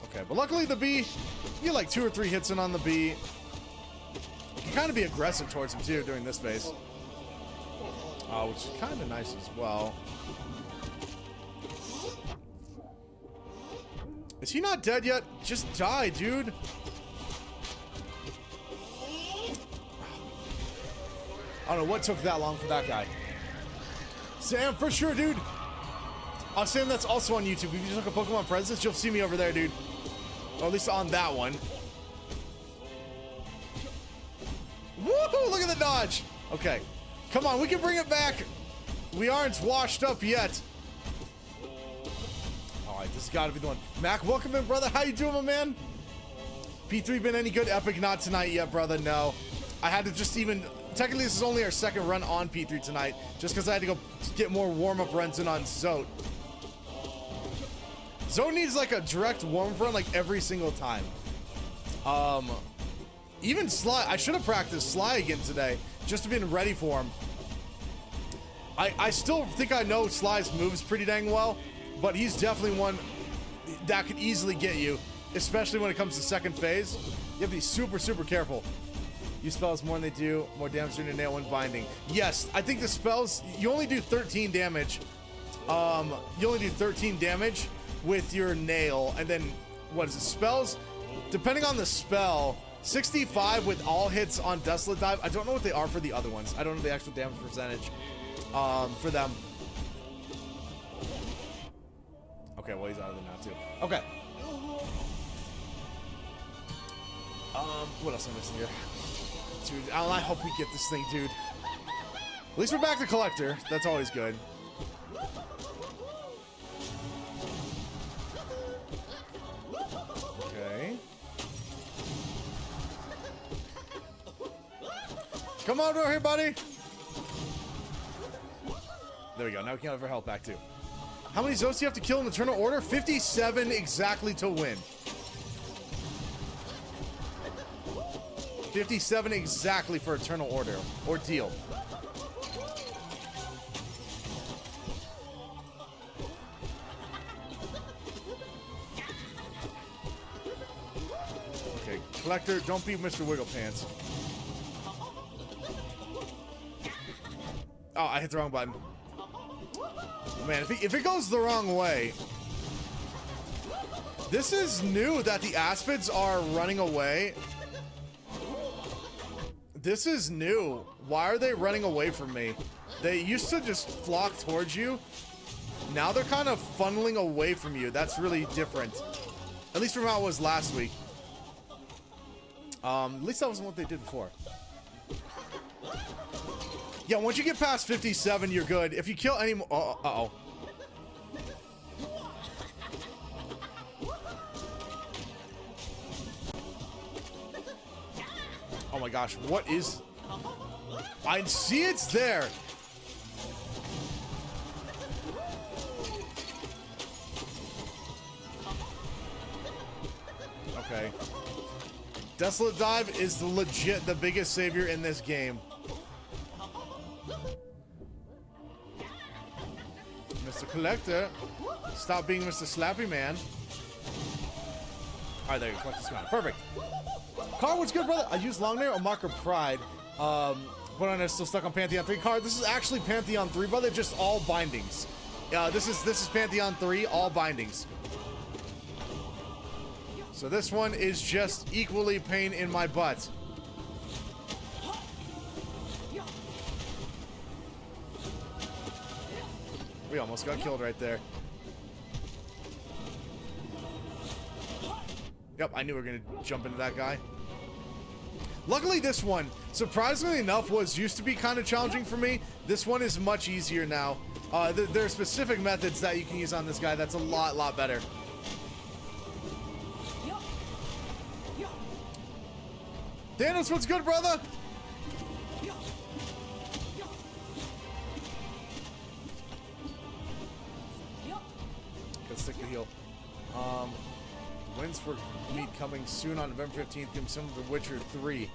Okay, but luckily the bee, you get like 2 or 3 hits in on the bee. You can kind of be aggressive towards him too during this phase. Which is kind of nice as well. Is he not dead yet? Just die, dude. I don't know what took that long for that guy. Sam, for sure, dude. Sam, that's also on YouTube. If you just look at Pokemon Prez, you'll see me over there, dude. Or at least on that one. Woohoo! Look at the dodge. Okay. Come on, we can bring it back. We aren't washed up yet. All right, this has got to be the one. Mac, welcome in, brother. How you doing, my man? P3 been any good? Epic, not tonight yet, brother. No. I had to just even... Technically, this is only our second run on P3 tonight, just because I had to go get more warm-up runs in on Zote. Zote needs like a direct warm-up run like every single time. Even Sly, I should have practiced Sly again today, just to be ready for him. I still think I know Sly's moves pretty dang well, but he's definitely one that could easily get you, especially when it comes to second phase. You have to be super, super careful. You spells more than they do, more damage than your nail when binding. Yes, I think the spells, you only do 13 damage. You only do 13 damage with your nail, and then, what is it, spells? Depending on the spell, 65 with all hits on Desolate Dive. I don't know what they are for the other ones. I don't know the actual damage percentage for them. Okay, well, he's out of them now, too. Okay. What else am I missing here? Dude, I hope we get this thing, dude. At least we're back to Collector. That's always good. Okay. Come on over here, buddy. There we go. Now we can have our health back too. How many Zotes do you have to kill in Eternal Order? 57 exactly to win. 57 exactly for Eternal Order. Ordeal. Okay, Collector, don't be Mr. Wiggle Pants. Oh, I hit the wrong button. Man, if it goes the wrong way... This is new that the Aspids are running away. This is new. Why are they running away from me? They used to just flock towards you. Now they're kind of funneling away from you. That's really different. At least from how it was last week. At least that wasn't what they did before. Yeah, once you get past 57, you're good. If you kill any more... Uh-oh. Oh my gosh, what is... I see it's there. Okay. Desolate Dive is the biggest savior in this game. Mr. Collector, stop being Mr. Slappy Man. Alright, there you go. Collect this gun. Perfect. Car, what's good, brother? I use Longtime or Marker Pride. But I'm still stuck on Pantheon 3. Car, this is actually Pantheon 3, brother. Just all bindings. This is Pantheon 3, all bindings. So this one is just equally pain in my butt. We almost got killed right there. Yep, I knew we were gonna jump into that guy. Luckily, this one, surprisingly enough, used to be kind of challenging for me. This one is much easier now. There are specific methods that you can use on this guy that's a lot better. Thanos, what's good, brother? Gotta stick the heal. Wins for meet coming soon on November 15th. Give some of The Witcher 3.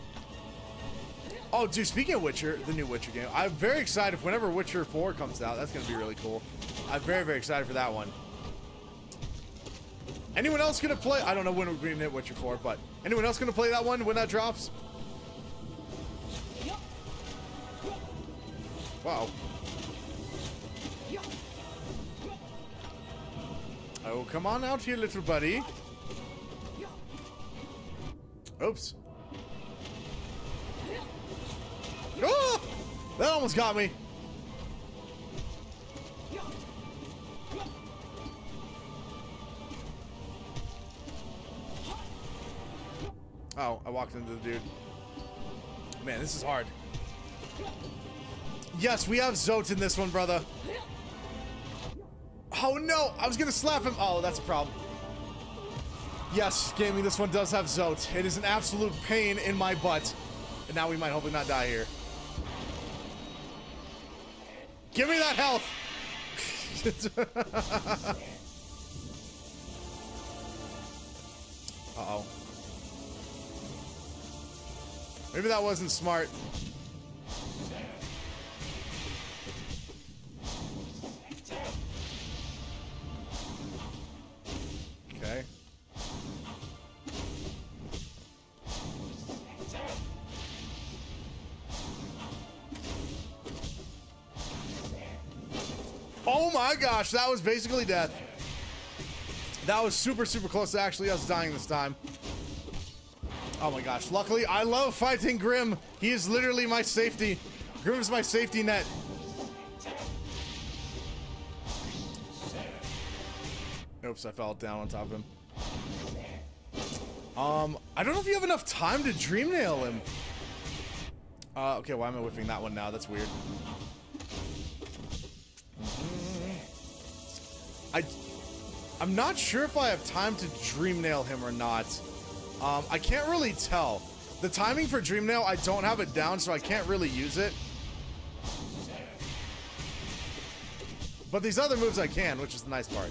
Oh, dude, speaking of Witcher, the new Witcher game, I'm very excited whenever Witcher 4 comes out. That's going to be really cool. I'm very excited for that one. Anyone else going to play? I don't know when we're going to hit Witcher 4, but anyone else going to play that one when that drops? Wow. Oh, come on out here, little buddy. Oops. Oh! That almost got me. Oh, I walked into the dude. Man, this is hard. Yes, we have Zote in this one, brother. Oh no, I was gonna slap him. Oh, that's a problem. Yes, gaming, this one does have Zote. It is an absolute pain in my butt. And now we might hopefully not die here. Give me that health! Uh-oh. Maybe that wasn't smart. Okay. Oh my gosh, that was basically death. That was super close to actually us dying this time. Oh my gosh, luckily I love fighting Grim. He is literally my safety. Grim is my safety net. Oops, I fell down on top of him. I don't know if you have enough time to dream nail him. Okay, why am I whiffing that one now? That's weird. I'm not sure if I have time to dream nail him or not. I can't really tell. The timing for Dream Nail, I don't have it down, so I can't really use it. But these other moves I can, which is the nice part.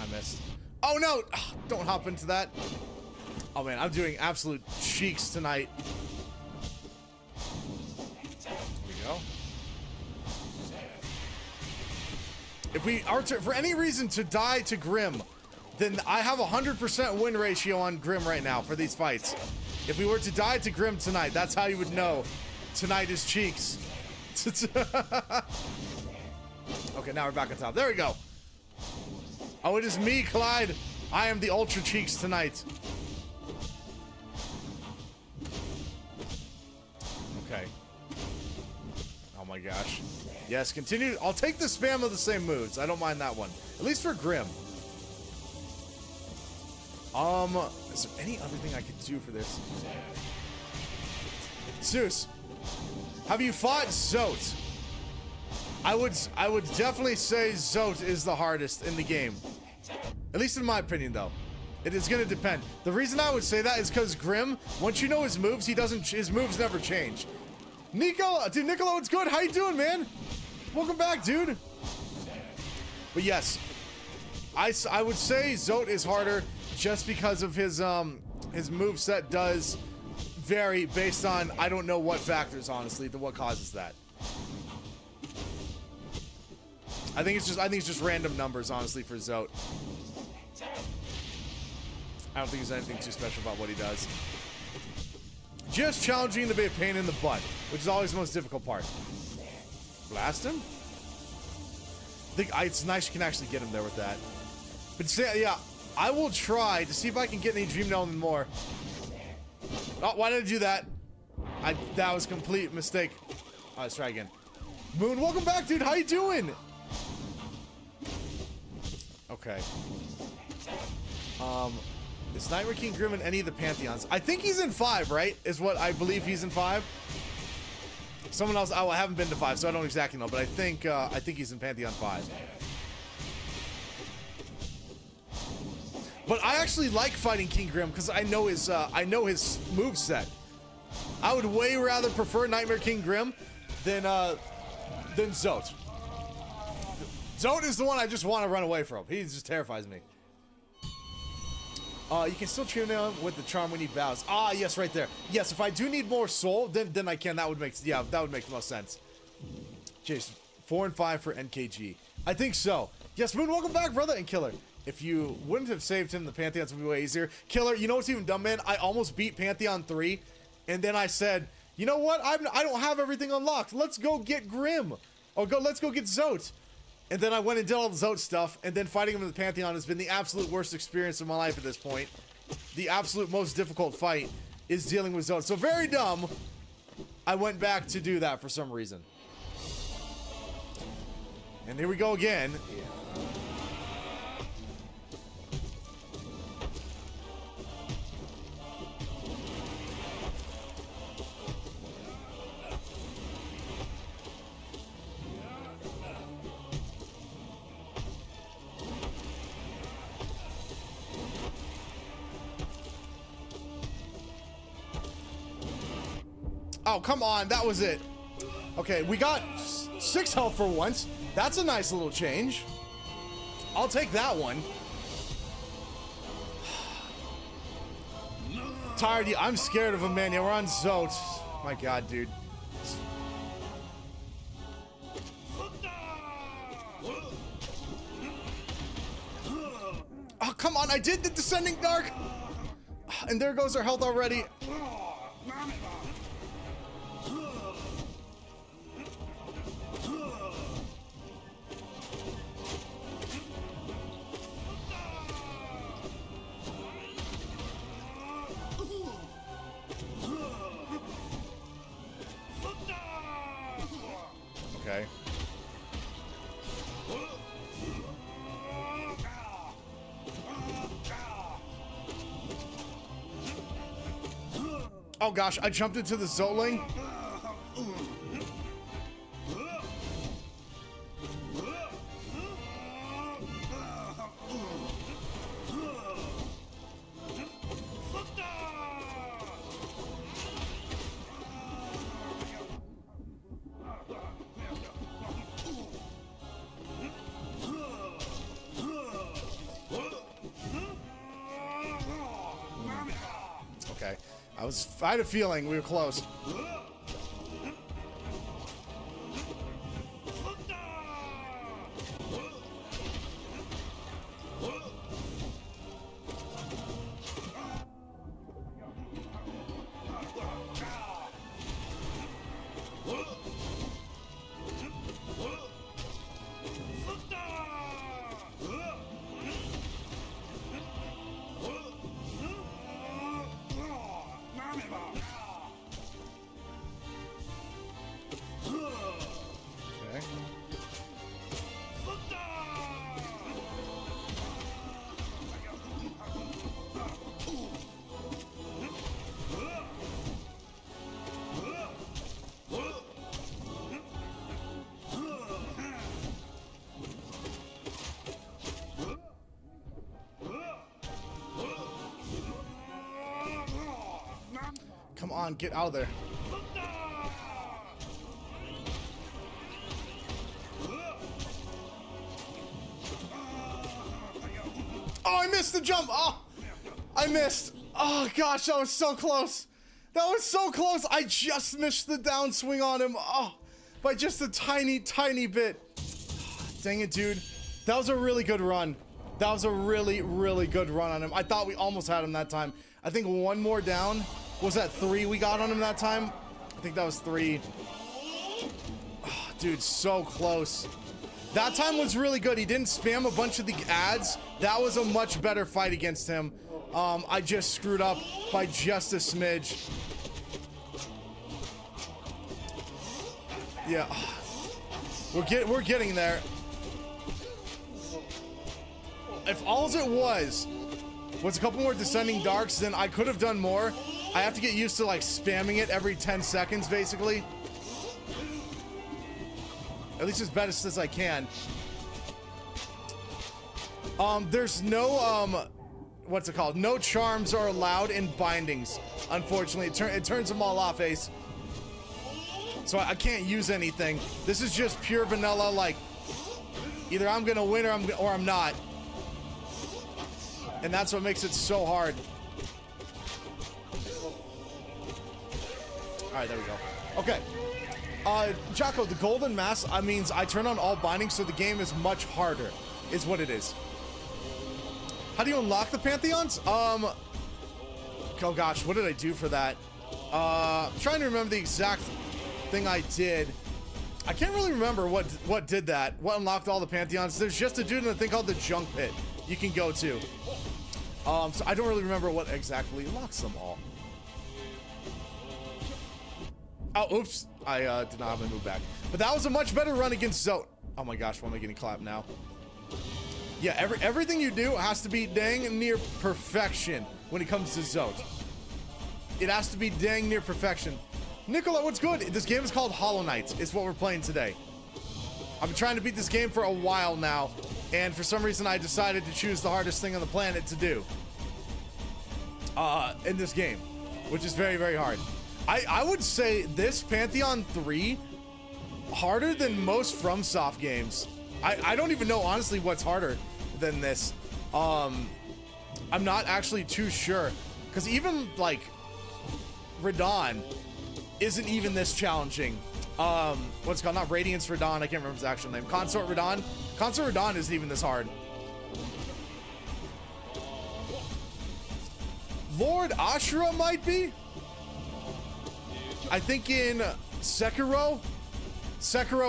I missed. Oh no! Ugh, don't hop into that. Oh man, I'm doing absolute cheeks tonight. Here we go. If we are to, for any reason to die to Grim, then I have a 100% win ratio on Grim right now for these fights. If we were to die to Grim tonight, that's how you would know tonight is cheeks. Okay, now we're back on top. There we go. Oh, it is me, Clyde. I am the Ultra Cheeks tonight. Okay. Oh my gosh. Yes, continue. I'll take the spam of the same moves. I don't mind that one. At least for Grim. Is there any other thing I could do for this? Zeus, have you fought Zote? I would definitely say Zote is the hardest in the game. At least in my opinion, though. It is gonna depend. The reason I would say that is because Grim, once you know his moves, his moves never change. Nico, dude, Nicolo, it's good. How you doing, man? Welcome back, dude. But yes, I would say Zote is harder just because of his moveset does vary based on I don't know what factors, honestly, to what causes that. I think it's just random numbers, honestly, for Zote. I don't think there's anything too special about what he does. Just challenging to be a pain in the butt, which is always the most difficult part. Blast him? It's nice you can actually get him there with that. But yeah, I will try to see if I can get any Dream Element more. Oh, why did I do that? That was a complete mistake. Oh, let's try again. Moon, welcome back, dude. How you doing? Okay. Is Nightmare King Grim in any of the Pantheons? I think he's in 5, right? Is what I believe he's in 5. Someone else, I haven't been to 5, so I don't exactly know, but I think he's in Pantheon 5. But I actually like fighting King Grim because I know his moveset. I would way rather prefer Nightmare King Grim than Zote. Zote is the one I just want to run away from. He just terrifies me. You can still trim him with the charm when he bows. Ah, yes, right there. Yes, if I do need more soul, then I can. That would make the most sense. Jason, 4 and 5 for NKG. I think so. Yes, Moon, welcome back, brother, and Killer. If you wouldn't have saved him, the Pantheons would be way easier. Killer, you know what's even dumb, man? I almost beat Pantheon 3, and then I said, you know what? I don't have everything unlocked. Let's go get Grim. Let's go get Zote. And then I went and did all the Zote stuff, and then fighting him in the Pantheon has been the absolute worst experience of my life at this point. The absolute most difficult fight is dealing with Zote. So very dumb, I went back to do that for some reason. And here we go again. Oh, come on. That was it. Okay, we got 6 health for once. That's a nice little change. I'll take that one. Tired. I'm scared of him, man. Yeah, we're on Zote. My God, dude. Oh, come on. I did the Descending Dark. And there goes our health already. Okay. Oh gosh, I jumped into the Zoteling. I had a feeling we were close. Come on, get out of there. Oh, I missed the jump. Oh, I missed. Oh, gosh, that was so close. That was so close. I just missed the downswing on him. Oh, by just a tiny, tiny bit. Dang it, dude. That was a really good run. That was a really, really good run on him. I thought we almost had him that time. I think one more down. Was that 3 we got on him that time? I think that was 3. Oh, dude, so close. That time was really good. He didn't spam a bunch of the ads. That was a much better fight against him. I just screwed up by just a smidge. Yeah. We're getting there. If all it was a couple more descending darks, then I could have done more. I have to get used to like spamming it every 10 seconds, basically. At least as best as I can. There's no, what's it called? No charms are allowed in bindings. Unfortunately, it turns them all off, Ace. So I can't use anything. This is just pure vanilla, like, either I'm gonna win or I'm not. And that's what makes it so hard. All right, there we go. Okay. Jocko, the golden mask means I turn on all bindings, so the game is much harder, is what it is. How do you unlock the Pantheons? Oh gosh, what did I do for that? I'm trying to remember the exact thing I did. I can't really remember what did that. What unlocked all the Pantheons. There's just a dude in a thing called the junk pit you can go to. So I don't really remember what exactly unlocks them all. Oh, oops. I did not have my move back. But that was a much better run against Zote. Oh my gosh, why am I getting clapped now? Yeah, everything you do has to be dang near perfection when it comes to Zote. It has to be dang near perfection. Nicola, what's good? This game is called HollowKnight. It's what we're playing today. I've been trying to beat this game for a while now, and for some reason I decided to choose the hardest thing on the planet to do. In this game, which is very, very hard. I would say this Pantheon 3 harder than most FromSoft games. I don't even know honestly what's harder than this. I'm not actually too sure, because even like Radon isn't even this challenging. What's it called? Not Radiance Radon. I can't remember his actual name. Consort Radon. Consort Radon isn't even this hard. Lord Ashura might be. I think in Sekiro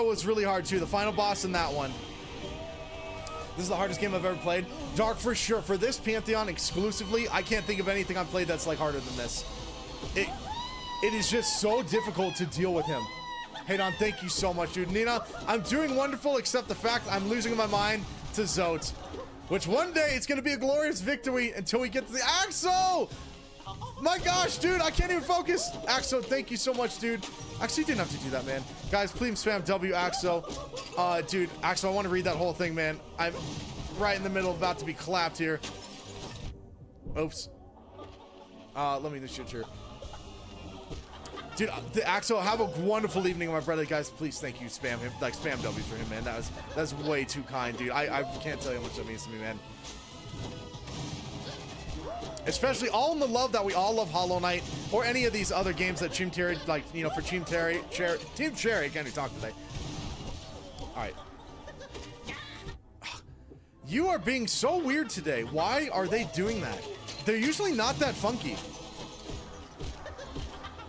was really hard too. The final boss in that one. This is the hardest game I've ever played. Dark for sure. For this Pantheon exclusively, I can't think of anything I've played that's like harder than this. It is just so difficult to deal with him. Hey Don, thank you so much, dude. Nina, I'm doing wonderful except the fact I'm losing my mind to Zote. Which one day it's gonna be a glorious victory until we get to the Axo! My gosh, dude, I can't even focus. Axo, thank you so much, dude. Actually, you didn't have to do that, man. Guys, please spam W Axo. Dude, Axo, I want to read that whole thing, man. I'm right in the middle, about to be clapped here. Oops. Let me just shoot here. Dude, the Axo, have a wonderful evening, my brother. Guys, please, thank you. Spam him, like spam W for him, man. That's way too kind, dude. I can't tell you how much that means to me, man. Especially all in the love that we all love Hollow Knight or any of these other games that Team Cherry, like, you know, for Team Cherry, Team Cherry, I can't even talk today. All right. You are being so weird today. Why are they doing that? They're usually not that funky.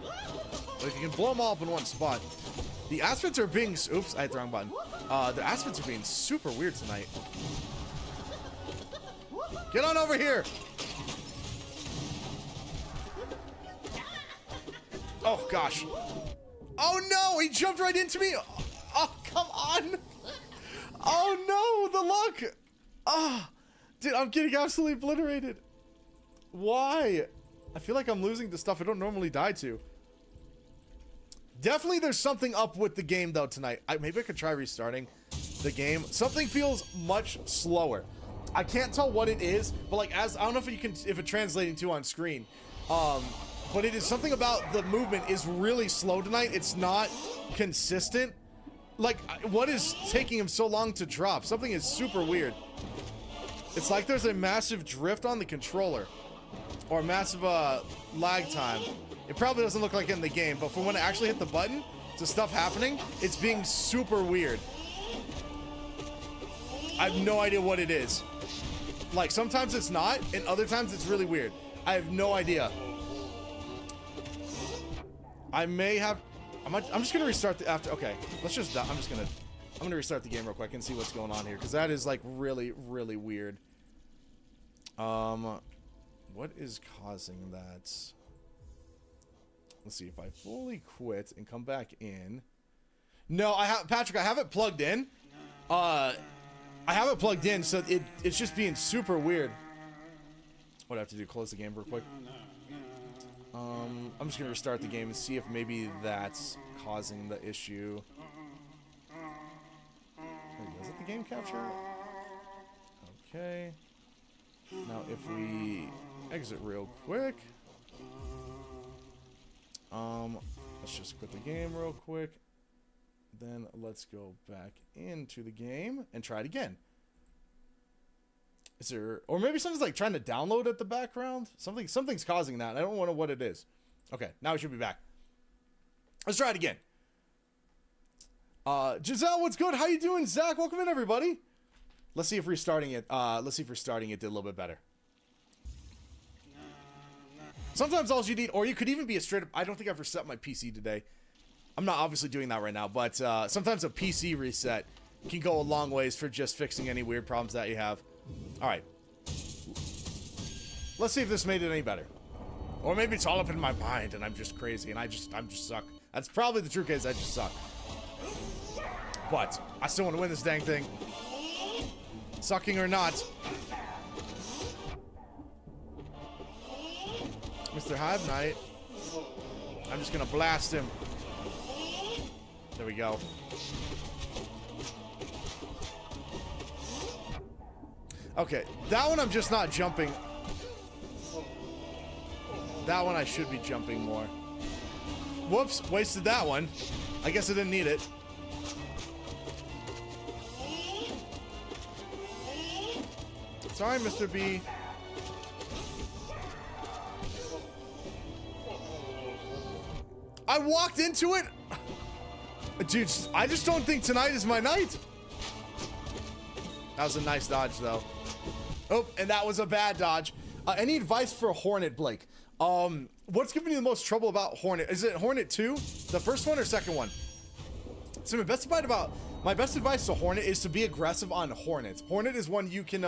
But if you can blow them all up in one spot. The aspects are being, oops, I hit the wrong button. The aspects are being super weird tonight. Get on over here. Oh, gosh. Oh, no, he jumped right into me. Oh, come on. Oh, no, the luck. Ah, dude, I'm getting absolutely obliterated. Why? I feel like I'm losing to stuff I don't normally die to. Definitely there's something up with the game, though, tonight. Maybe I could try restarting the game. Something feels much slower. I can't tell what it is, but, like, I don't know if you can, if it's translating to on screen. But it is something about the movement is really slow tonight. It's not consistent. Like, what is taking him so long to drop? Something is super weird. It's like there's a massive drift on the controller. Or a massive lag time. It probably doesn't look like it in the game, but from when I actually hit the button to stuff happening, it's being super weird. I have no idea what it is. Like, sometimes it's not, and other times it's really weird. I have no idea. I may have... I'm just gonna restart the after. Okay, let's just. I'm gonna restart the game real quick and see what's going on here, because that is like really, really weird. What is causing that? Let's see if I fully quit and come back in. No, Patrick, I have it plugged in. I have it plugged in, so it's just being super weird. What do I have to do? Close the game real quick. I'm just gonna restart the game and see if maybe that's causing the issue. Is it the game capture? Okay. Now if we exit real quick. Let's just quit the game real quick. Then let's go back into the game and try it again. Is there, or maybe something's like trying to download at the background? Something's causing that. I don't know what it is. Okay, now we should be back. Let's try it again. Giselle, what's good? How you doing, Zach? Welcome in, everybody. Let's see if restarting it. Let's see if restarting it did a little bit better. Sometimes all you need, or you could even be a straight up. I don't think I've reset my PC today. I'm not obviously doing that right now, but sometimes a PC reset can go a long ways for just fixing any weird problems that you have. All right. Let's see if this made it any better. Or maybe it's all up in my mind and I'm just crazy and I'm just suck. That's probably the true case. I just suck. But I still want to win this dang thing. Sucking or not. Mr. HollowKnight. I'm just gonna blast him. There we go. Okay, that one I'm just not jumping. That one I should be jumping more. Whoops, wasted that one. I guess I didn't need it. Sorry, Mr. B. I walked into it. Dude, I just don't think tonight is my night. That was a nice dodge, though. Oh, and that was a bad dodge. Any advice for Hornet, Blake? What's giving you the most trouble about Hornet? Is it Hornet 2? The first one or second one? So my best advice to Hornet is to be aggressive on Hornet. Hornet is one you can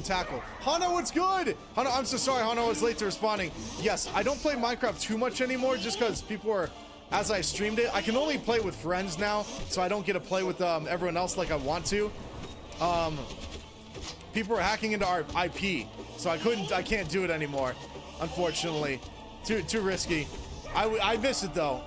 tackle. Hana, what's good? Hana, I'm so sorry, Hana, I was late to responding. Yes, I don't play Minecraft too much anymore just because people are, as I streamed it, I can only play with friends now, so I don't get to play with everyone else like I want to. People are hacking into our IP, so I can't do it anymore, unfortunately. Too risky. I miss it though.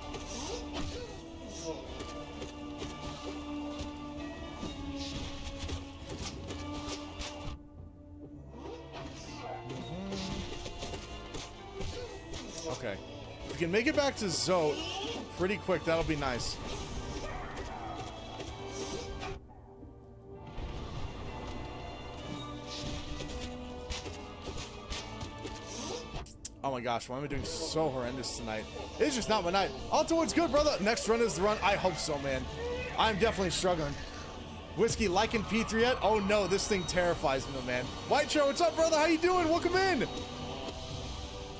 Okay. If we can make it back to Zote pretty quick, that'll be nice. Oh my gosh, why am I doing so horrendous tonight? It's just not my night. Alto, what's good, brother? Next run is the run. I hope so, man. I'm definitely struggling. Whiskey liking P3 yet? Oh no, this thing terrifies me, man. White Show, what's up, brother? How you doing? Welcome in.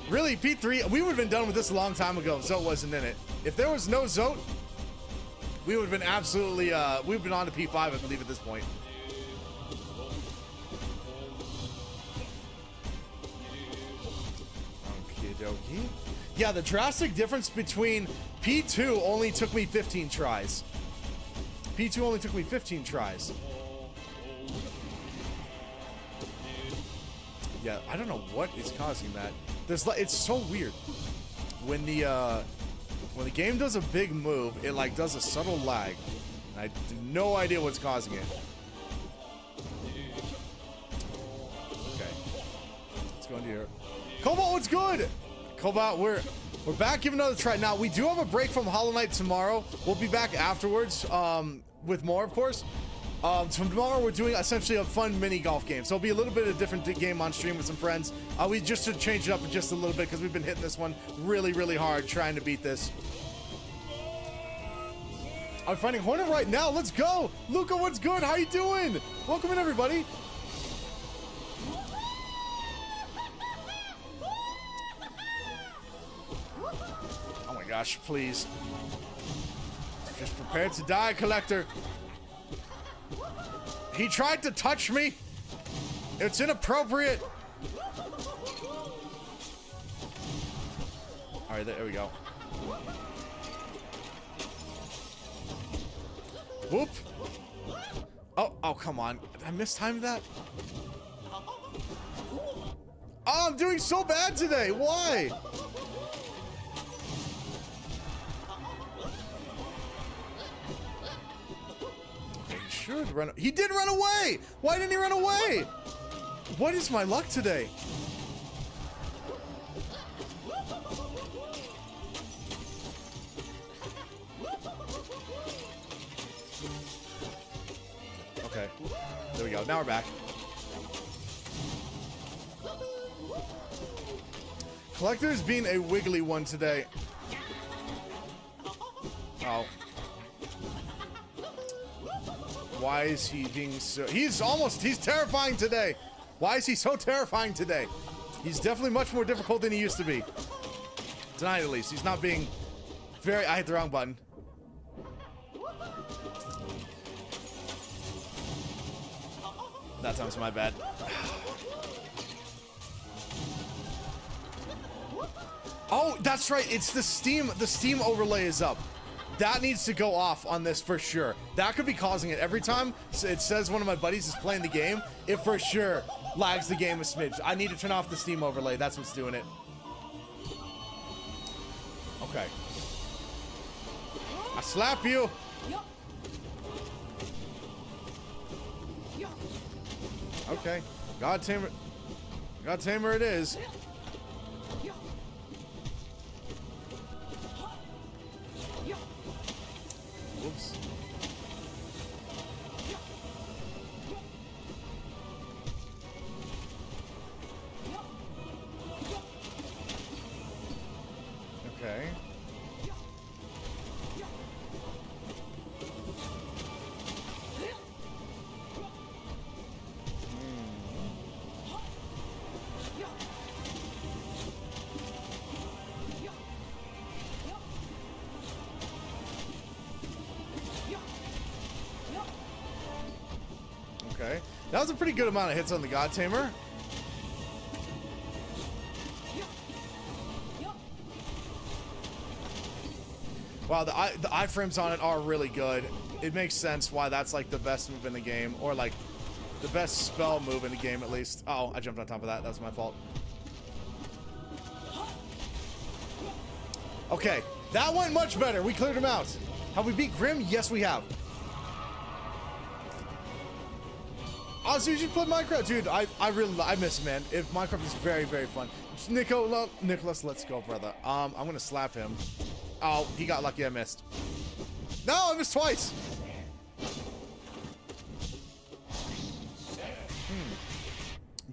Really, P3, we would have been done with this a long time ago if Zote wasn't in it. If there was no Zote, we would have been absolutely, we've been on to P5, I believe, at this point. Okie. Yeah, the drastic difference between P2 only took me 15 tries. P2 only took me 15 tries. Yeah, I don't know what is causing that. It's so weird. When the game does a big move, it like does a subtle lag. And I have no idea what's causing it. Okay. Let's go into here. Cobalt, what's good? Cobalt, we're back. Give another try. Now, we do have a break from HollowKnight tomorrow. We'll be back afterwards with more, of course. Tomorrow, we're doing essentially a fun mini golf game. So it'll be a little bit of a different game on stream with some friends. We just to change it up just a little bit because we've been hitting this one really, really hard trying to beat this. I'm finding Hornet right now. Let's go. Luca, what's good? How you doing? Welcome in, everybody. Gosh, please. Just prepared to die, Collector. He tried to touch me. It's inappropriate. All right, there we go. Whoop. Oh, come on. Did I mistime that? Oh, I'm doing so bad today. Why? Should run. He did run away. Why didn't he run away? What is my luck today? Okay, there we go. Now we're back. Collector's being a wiggly one today. Oh. Why is he being so... He's terrifying today. Why is he so terrifying today? He's definitely much more difficult than he used to be. Tonight, at least. He's not being very... I hit the wrong button. That time's my bad. Oh, that's right. It's the Steam. The Steam overlay is up. That needs to go off on this for sure. That could be causing it. Every time it says one of my buddies is playing the game, it for sure lags the game a smidge. I need to turn off the Steam overlay. That's what's doing it. Okay. I slap you. Okay. God Tamer it is. Whoops. Okay. Okay. That was a pretty good amount of hits on the God Tamer. Wow, the iframes on it are really good. It makes sense why that's like the best move in the game, or like the best spell move in the game at least. Oh, I jumped on top of that. That's my fault. Okay, that went much better. We cleared him out. Have we beat Grim? Yes, we have. Also, you should play Minecraft. Dude, I miss it, man. Minecraft is very, very fun. Nicholas, let's go, brother. I'm gonna slap him. Oh, he got lucky I missed. No, I missed twice.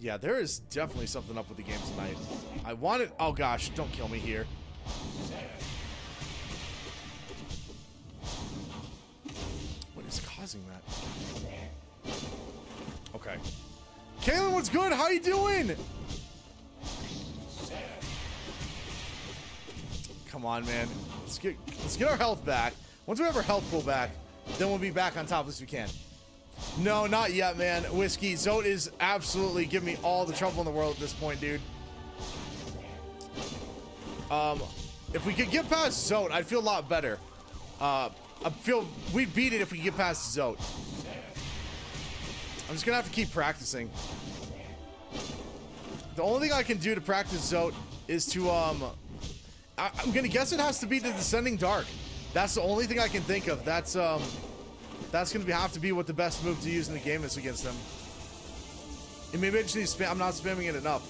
Yeah, there is definitely something up with the game tonight. I want it. Oh gosh, don't kill me here. What is causing that? Okay. Kaylin, what's good? How you doing? Come on, man. Let's get our health back. Once we have our health pull back, then we'll be back on top as we can. No, not yet, man. Whiskey, Zote is absolutely giving me all the trouble in the world at this point, dude. If we could get past Zote, I'd feel a lot better. I feel we'd beat it if we could get past Zote. I'm just gonna have to keep practicing. The only thing I can do to practice Zote is to, I'm gonna guess it has to be the Descending Dark. That's the only thing I can think of. That's gonna have to be what the best move to use in the game is against them. And maybe I just need to spam. I'm not spamming it enough.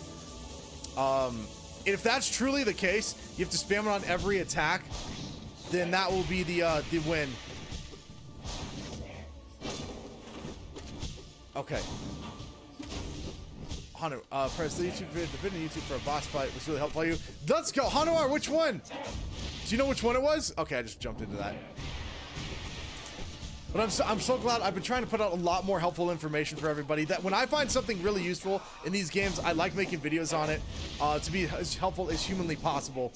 If that's truly the case, you have to spam it on every attack. Then that will be the win. Okay. Hunter, Prez, the video on YouTube for a boss fight was really helpful for you. Let's go, Hanuar. Which one? Do you know which one it was? Okay, I just jumped into that. But I'm so glad. I've been trying to put out a lot more helpful information for everybody. That when I find something really useful in these games, I like making videos on it to be as helpful as humanly possible.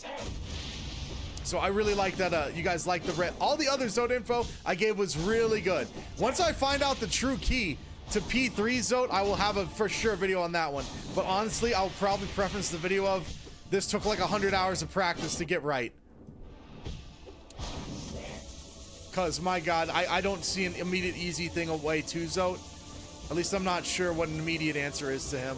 So I really like that you guys like all the other Zote info I gave was really good. Once I find out the true key to P3 Zote, I will have a for sure video on that one. But honestly, I'll probably preference the video of this took like 100 hours of practice to get right. Because, my God, I don't see an immediate easy thing away to Zote. At least I'm not sure what an immediate answer is to him.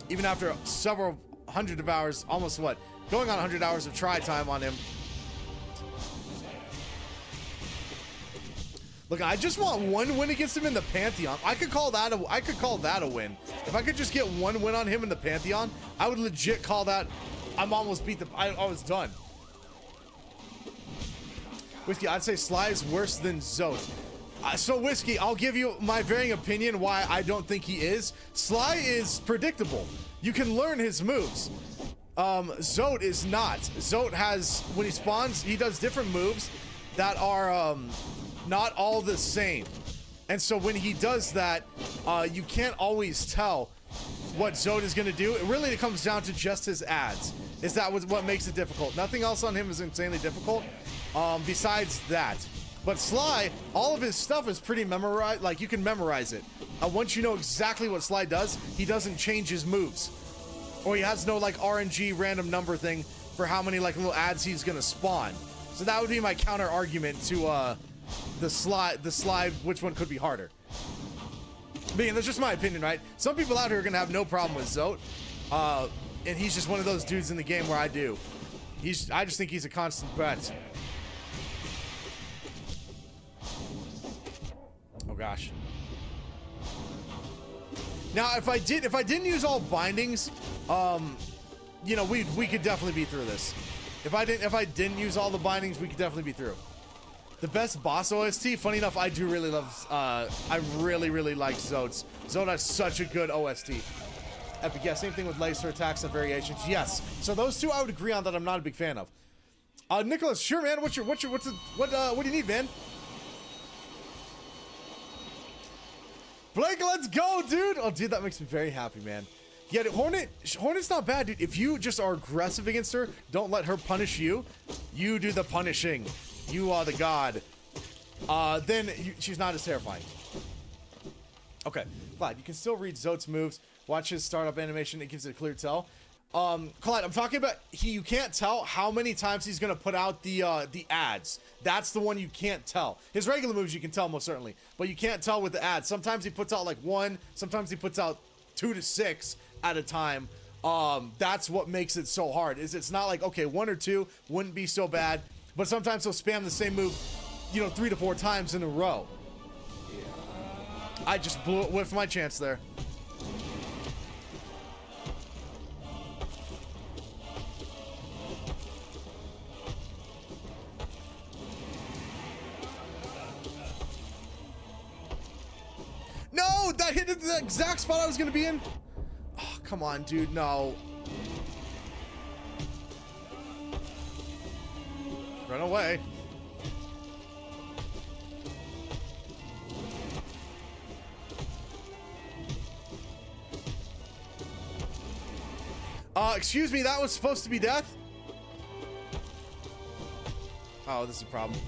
Even after several hundred of hours, almost what? Going on 100 hours of try time on him. Look, I just want one win against him in the Pantheon. I could call that a win. If I could just get one win on him in the Pantheon, I would legit call that I'm almost beat I was done. Whiskey, I'd say Sly is worse than Zote. So, Whiskey, I'll give you my varying opinion why I don't think he is. Sly is predictable. You can learn his moves. Zote is not. Zote has, when he spawns, he does different moves that are not all the same. And so when he does that, you can't always tell what Zote is going to do. It really comes down to just his ads. Is that what makes it difficult? Nothing else on him is insanely difficult. Besides that. But Sly, all of his stuff is pretty memorized. Like, you can memorize it. Once you know exactly what Sly does, he doesn't change his moves. Or he has no, like, RNG random number thing for how many, like, little ads he's gonna spawn. So that would be my counter argument to, the Sly, which one could be harder. But yeah, that's just my opinion, right? Some people out here are gonna have no problem with Zote. And he's just one of those dudes in the game where I do. I just think he's a constant threat. Oh gosh. Now, if I didn't use all bindings, you know, we could definitely be through this. If I didn't use all the bindings, we could definitely be through. The best boss OST. Funny enough, I do really love. I really like Zote's. Zote has such a good OST. Epic. Yeah, same thing with laser attacks and variations. Yes. So those two I would agree on that I'm not a big fan of. Nicholas, sure, man. What do you need, man? Blake, let's go, dude. Oh, dude, that makes me very happy, man. Yeah, Hornet's not bad, dude. If you just are aggressive against her, don't let her punish you. You do the punishing. You are the god. Then she's not as terrifying. Okay, Clyde, you can still read Zote's moves. Watch his startup animation. It gives it a clear tell. Clyde, I'm talking about you can't tell how many times he's gonna put out the ads. That's the one you can't tell. His regular moves you can tell most certainly, but you can't tell with the ads. Sometimes he puts out like 1, sometimes he puts out 2 to 6 at a time. That's what makes it so hard. Is it's not like, okay, 1 or 2 wouldn't be so bad, but sometimes he'll spam the same move, you know, 3 to 4 times in a row. I just whiffed my chance there. No, that hit the exact spot I was gonna be in. Oh, come on, dude, no. Run away. Excuse me, that was supposed to be death? Oh, this is a problem.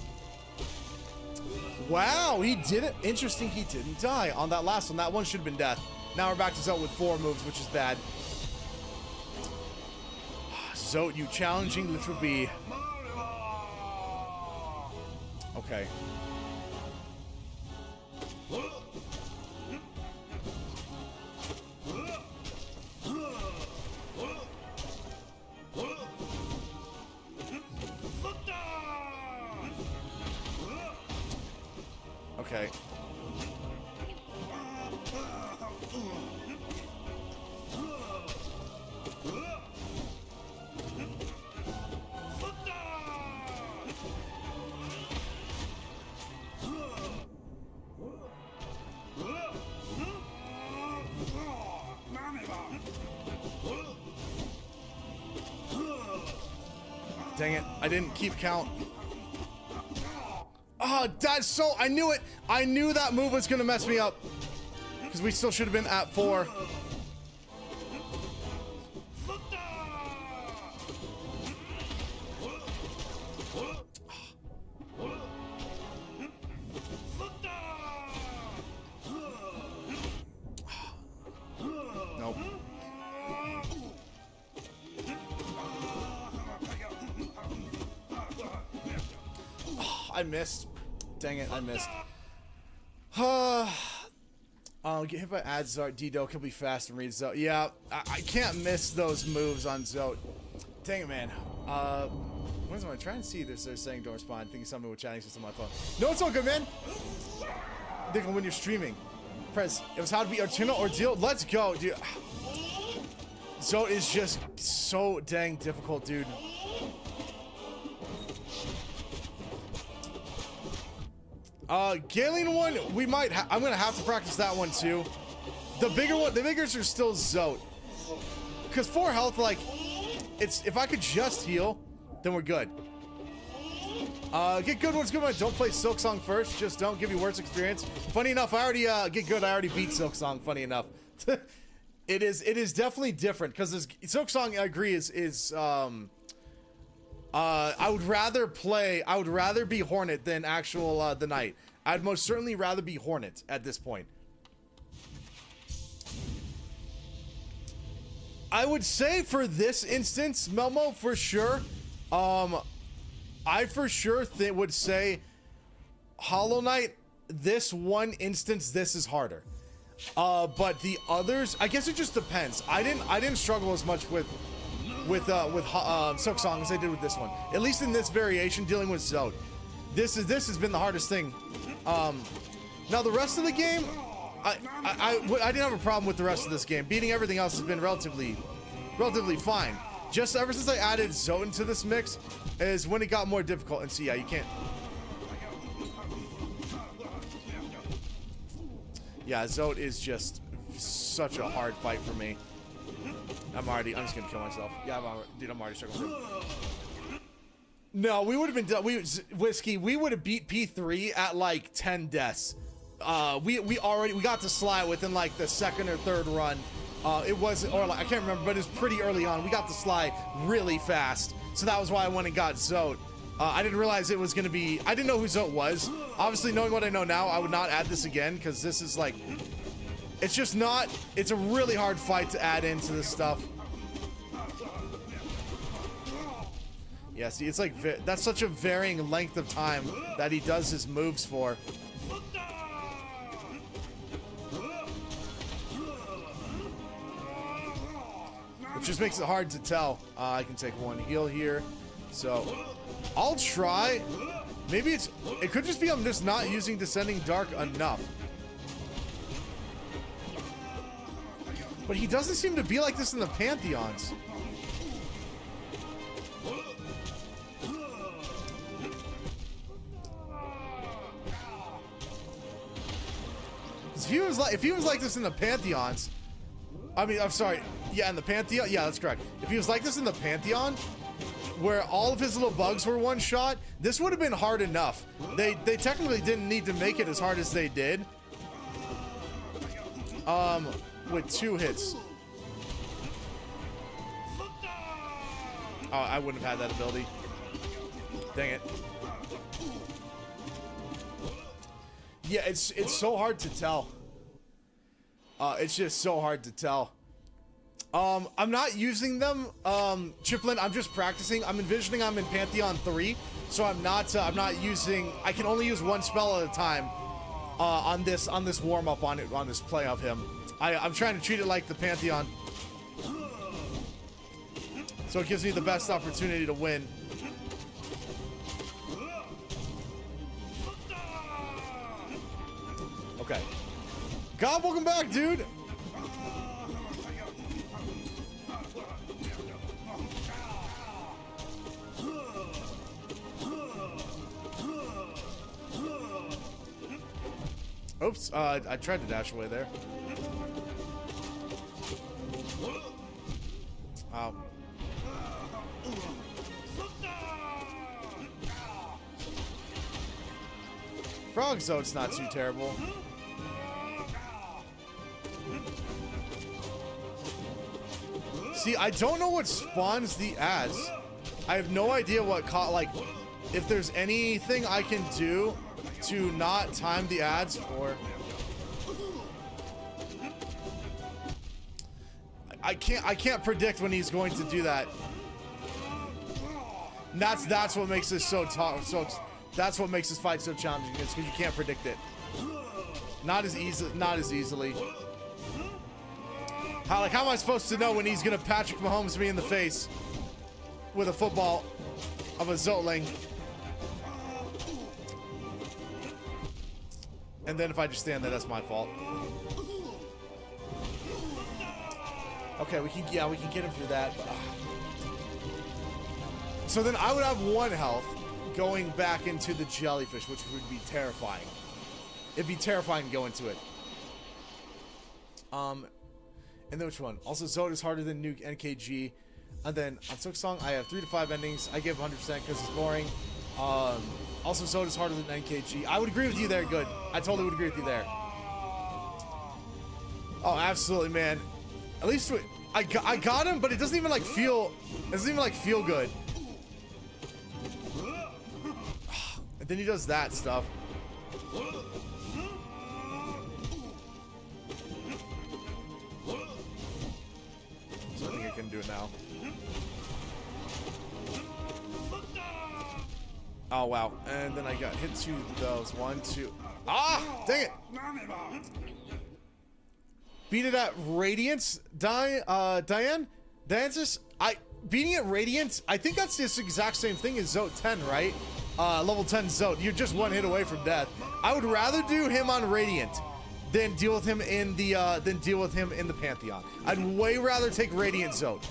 Wow, he didn't. Interesting, he didn't die on that last one. That one should have been death. Now we're back to Zote with 4 moves, which is bad. Zote, you challenging little bee. Okay. Okay. Dang it, I didn't keep count. Oh, that's so, I knew it. I knew that move was gonna mess me up. Because we still should have been at 4. Nope. I missed. Dang it, I missed. Get hit by ads, Zote. D-Do can be fast and read Zote. Yeah, I can't miss those moves on Zote. Dang it, man. What is it? I'm trying to see this. They're saying don't respond. I think it's something with chatting system on my phone. No, it's all good, man. I think when you're streaming. Prez, it was how to be Artino Ordeal. Let's go, dude. Zote is just so dang difficult, dude. Galen one, we might I'm gonna have to practice that one too. The bigger one, the biggers are still Zote. Cause 4 health, like, it's, if I could just heal, then we're good. Get good one's good one. Don't play Silksong first, just don't give you worse experience. Funny enough, I already, get good, I already beat Silksong, funny enough. It is definitely different, cause this Silksong, I agree, is I would rather be Hornet than actual, the Knight. I'd most certainly rather be Hornet at this point. I would say for this instance, Melmo, for sure, I for sure would say HollowKnight, this one instance, this is harder. But the others, I guess it just depends. I didn't struggle as much with Silksong as I did with this one. At least in this variation, dealing with Zote. This has been the hardest thing. Now the rest of the game, I didn't have a problem with the rest of this game. Beating everything else has been relatively fine. Just ever since I added Zote into this mix is when it got more difficult. And see, yeah, you can't. Yeah, Zote is just such a hard fight for me. I'm just gonna kill myself. Yeah, I'm already struggling. No, we would have been done. Whiskey, we would have beat P3 at like 10 deaths. We got to Sly within like the 2nd or 3rd run. It wasn't, or like, I can't remember, but it was pretty early on. We got to Sly really fast. So that was why I went and got Zote. I didn't realize it was gonna be, I didn't know who Zote was. Obviously, knowing what I know now, I would not add this again, because this is like, it's just not, it's a really hard fight to add into this stuff. Yeah, see, it's like, that's such a varying length of time that he does his moves for. Which just makes it hard to tell. I can take one heal here. So, I'll try. Maybe it could just be I'm just not using Descending Dark enough. But he doesn't seem to be like this in the Pantheons. If you if he was like this in the Pantheons, I mean, I'm sorry, yeah, in the Pantheon, yeah, that's correct. If he was like this in the Pantheon, where all of his little bugs were one shot, this would have been hard enough. They technically didn't need to make it as hard as they did. With 2 hits. Oh, I wouldn't have had that ability. Dang it. Yeah, it's so hard to tell. It's just so hard to tell. I'm not using them, Chiplin. I'm just practicing. I'm envisioning I'm in Pantheon 3, so I'm not using. I can only use 1 spell at a time on this warm up on this play of him. I'm trying to treat it like the Pantheon, so it gives me the best opportunity to win. Okay. God, welcome back, dude. Oops, I tried to dash away there. Oh. Frog Zote's not too terrible. See, I don't know what spawns the ads. I have no idea what like, if there's anything I can do to not time the ads for. I can't predict when he's going to do that. And that's what makes this so that's what makes this fight so challenging. It's because you can't predict it. Not as easily. How am I supposed to know when he's gonna Patrick Mahomes me in the face with a football of a Zotling? And then if I just stand there, that's my fault. Okay, we can get him through that. So then I would have 1 health going back into the jellyfish, which would be terrifying. It'd be terrifying to go into it. And then which one? Also, Zote is harder than Nuke NKG. And then on Silksong, I have 3 to 5 endings. I give 100% because it's boring. Also, Zote is harder than NKG. I would agree with you there, good. I totally would agree with you there. Oh, absolutely, man. At least I got him, but it doesn't even like feel. It doesn't even like feel good. And then he does that stuff. So I think I can do it now. Oh wow! And then I got hit 2 of those. 1, 2. Ah! Dang it! Beat it at Radiance, Diane? Dances? Beating at Radiance, I think that's this exact same thing as Zote 10, right? Level 10 Zote. You're just 1 hit away from death. I would rather do him on Radiant than deal with him in the Pantheon. I'd way rather take Radiant Zote.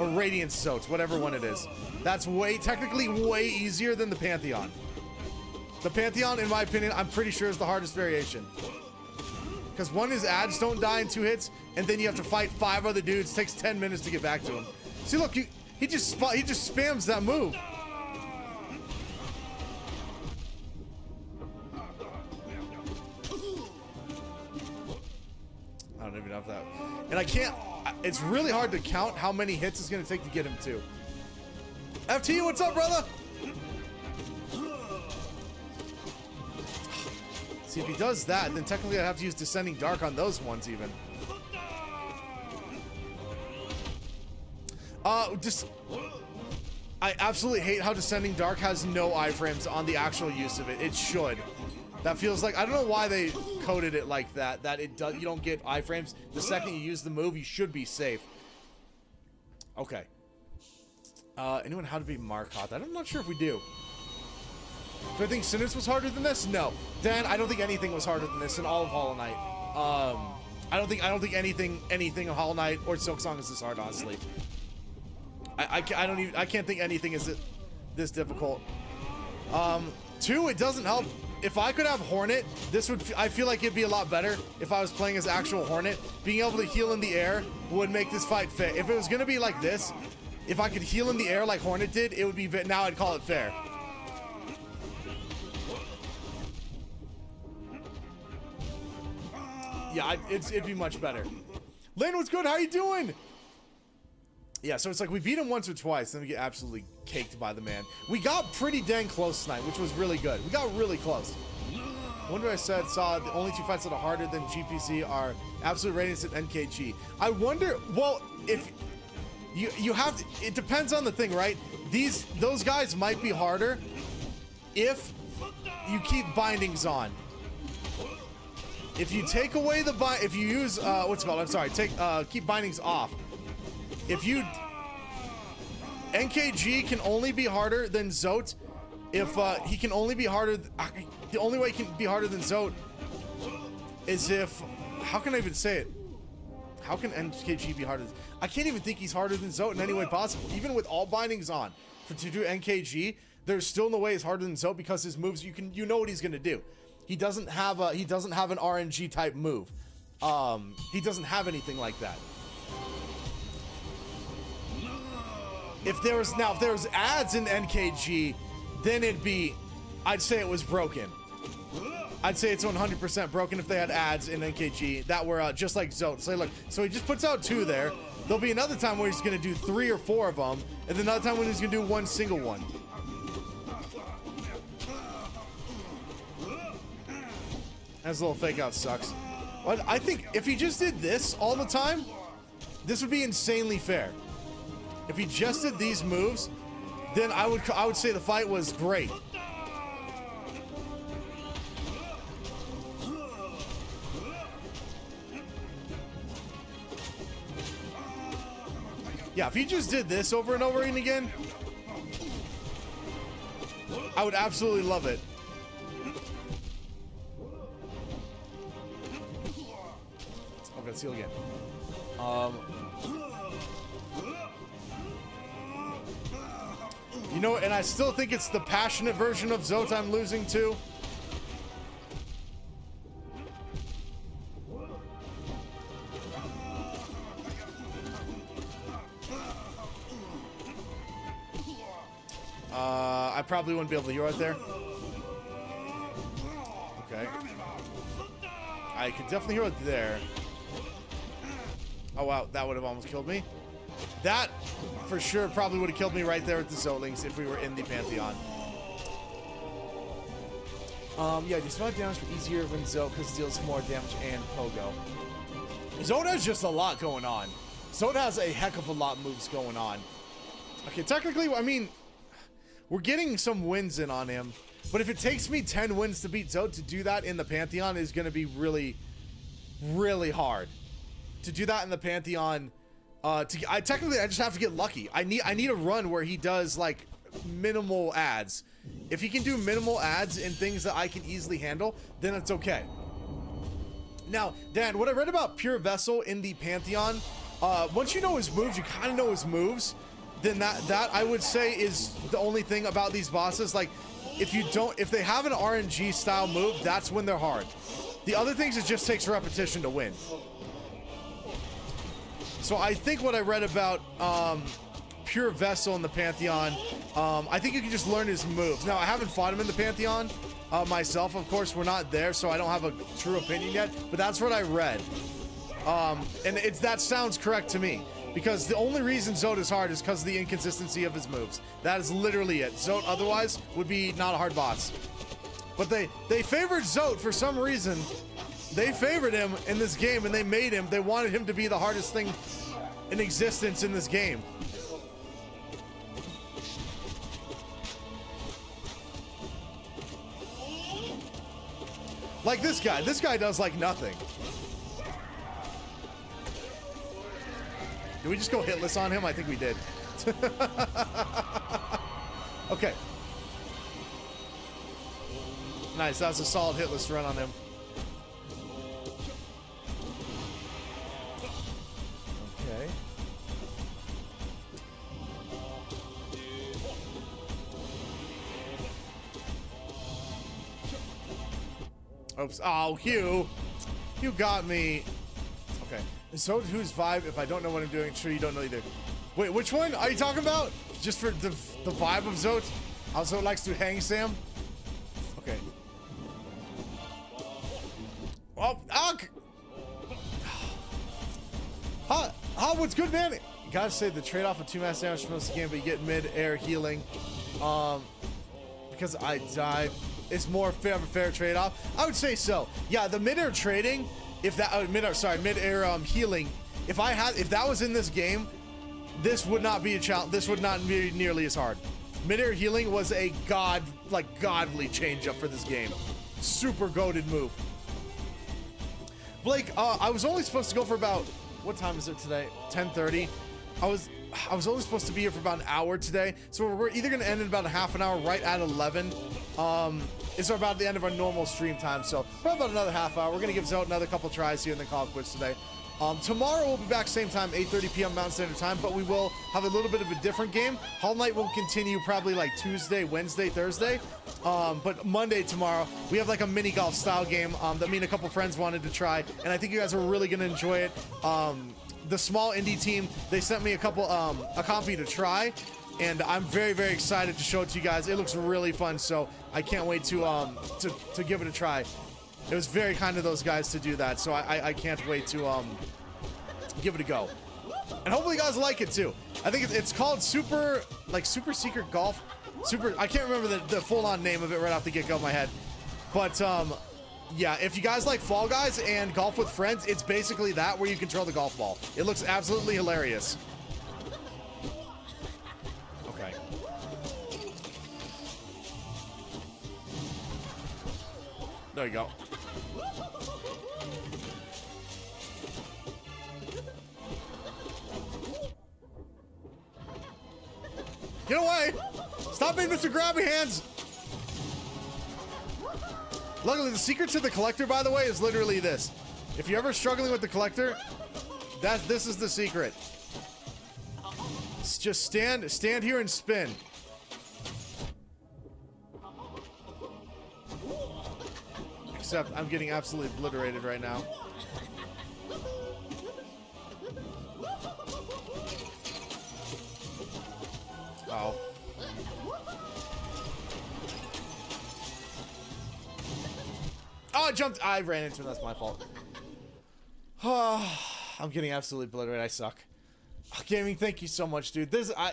Or Radiance Zote, whatever one it is. That's technically way easier than the Pantheon. The Pantheon, in my opinion, I'm pretty sure is the hardest variation. Because one, his ads don't die in 2 hits, and then you have to fight 5 other dudes. It takes 10 minutes to get back to him. See, look, he just spams that move. I don't even know if that. And I can't. It's really hard to count how many hits it's going to take to get him to. FT, what's up, brother? See, if he does that, then technically I'd have to use Descending Dark on those ones even. I absolutely hate how Descending Dark has no iframes on the actual use of it. It should. That feels like, I don't know why they coded it like that, it does, you don't get iframes. The second you use the move, you should be safe. Okay. Anyone how to beat Markoth? I'm not sure if we do. Do I think Sinus was harder than this? No. Dan, I don't think anything was harder than this in all of HollowKnight. I don't think anything of HollowKnight or Silksong is this hard, honestly. I can't think anything is this difficult. 2, it doesn't help if I could have Hornet, this would, I feel like it'd be a lot better if I was playing as actual Hornet. Being able to heal in the air would make this fight fair. If it was gonna be like this, if I could heal in the air like Hornet did, it would be, now I'd call it fair. Yeah, it'd be much better. Lane, what's good? How you doing? Yeah, so it's like we beat him once or twice, then we get absolutely caked by the man. We got pretty dang close tonight, which was really good. We got really close. Wonder I saw the only two fights that are harder than GPC are Absolute Radiance and NKG. I wonder, well, if you have to, it depends on the thing, right? Those guys might be harder if you keep bindings on. If you take away the if you use what's it called? I'm sorry. Keep bindings off. If you NKG can only be harder than Zote if he can only be harder. The only way he can be harder than Zote is if, how can I even say it? How can NKG be harder? I can't even think he's harder than Zote in any way possible. Even with all bindings on, to do NKG, there's still no way he's harder than Zote because his moves, you know what he's gonna do. He doesn't have an RNG type move. He doesn't have anything like that. If there was ads in NKG, then I'd say it was broken. I'd say it's 100% broken if they had ads in NKG that were just like Zote. So look, so he just puts out 2 there. There'll be another time where he's gonna do 3 or 4 of them, and then another time when he's gonna do 1 single one. His little fake out sucks. But I think if he just did this all the time, this would be insanely fair. If he just did these moves, then I would say the fight was great. Yeah, if he just did this over and over and again, I would absolutely love it. Okay, seal again. You know, and I still think it's the passionate version of Zote I'm losing to. I probably wouldn't be able to hear right there. Okay. I could definitely hear it there. Oh wow, that would have almost killed me. That, for sure, probably would have killed me right there at the Zotelings if we were in the Pantheon. Yeah, just amount of damage for easier when Zote because it deals more damage and Pogo. Zote has just a lot going on. Zote has a heck of a lot of moves going on. Okay, technically, I mean, we're getting some wins in on him, but if it takes me 10 wins to beat Zote, to do that in the Pantheon is going to be really, really hard. To do that in the Pantheon, I just have to get lucky. I need a run where he does like minimal ads. If he can do minimal ads in things that I can easily handle, then it's okay. Now, Dan, what I read about Pure Vessel in the Pantheon, once you know his moves, you kind of know his moves, then that I would say is the only thing about these bosses. Like, if they have an RNG style move, that's when they're hard. The other things, it just takes repetition to win. So I think what I read about Pure Vessel in the Pantheon, I think you can just learn his moves. Now, I haven't fought him in the Pantheon myself. Of course, we're not there, so I don't have a true opinion yet, but that's what I read. And that sounds correct to me, because the only reason Zote is hard is because of the inconsistency of his moves. That is literally it. Zote otherwise would be not a hard boss. But they favored Zote for some reason. They favored him in this game, and they wanted him to be the hardest thing in existence in this game. Like this guy does like nothing. Did we just go hitless on him? I think we did. Okay. Nice, that was a solid hitless run on him. Okay. Oops. Oh, Hugh. You got me. Okay. So whose vibe? If I don't know what I'm doing, sure you don't know either. Wait, which one are you talking about? Just for the vibe of Zote? How Zote likes to hang Sam? Okay. Oh, what's good, man? You gotta say the trade-off of 2 mass damage for most of the game, but you get mid-air healing. Because I died. It's more fair trade-off. I would say so. Yeah, the mid-air trading, if that mid-air healing, if that was in this game, this would not be a challenge. This would not be nearly as hard. Mid-air healing was a godly change up for this game. Super goated move. Blake, I was only supposed to go for about, what time is it today? 10:30. I was only supposed to be here for about an hour today, so we're either gonna end in about a half an hour, right at 11. It's about the end of our normal stream time, so probably about another half hour. We're gonna give Zote another couple tries here and then call it quits today. Tomorrow we'll be back same time, 8:30 p.m. Mountain Standard Time, but we will have a little bit of a different game. HollowKnight will continue probably like Tuesday, Wednesday, Thursday. But Monday tomorrow, we have like a mini golf style game that me and a couple friends wanted to try, and I think you guys are really gonna enjoy it. The small indie team, they sent me a copy to try, and I'm very, very excited to show it to you guys. It looks really fun, so I can't wait to give it a try. It was very kind of those guys to do that, so I can't wait to give it a go. And hopefully you guys like it too. I think it's called Super Secret Golf. I can't remember the full-on name of it right off the get-go of my head. But yeah, if you guys like Fall Guys and Golf with Friends, it's basically that where you control the golf ball. It looks absolutely hilarious. Okay. There you go. Get away! Stop being Mr. Grabby Hands! Luckily, the secret to the collector, by the way, is literally this. If you're ever struggling with the collector, this is the secret. It's just stand here and spin. Except I'm getting absolutely obliterated right now. Oh. Oh, I jumped. I ran into it. That's my fault. I'm getting absolutely obliterated. I suck. Oh, gaming, thank you so much, dude. I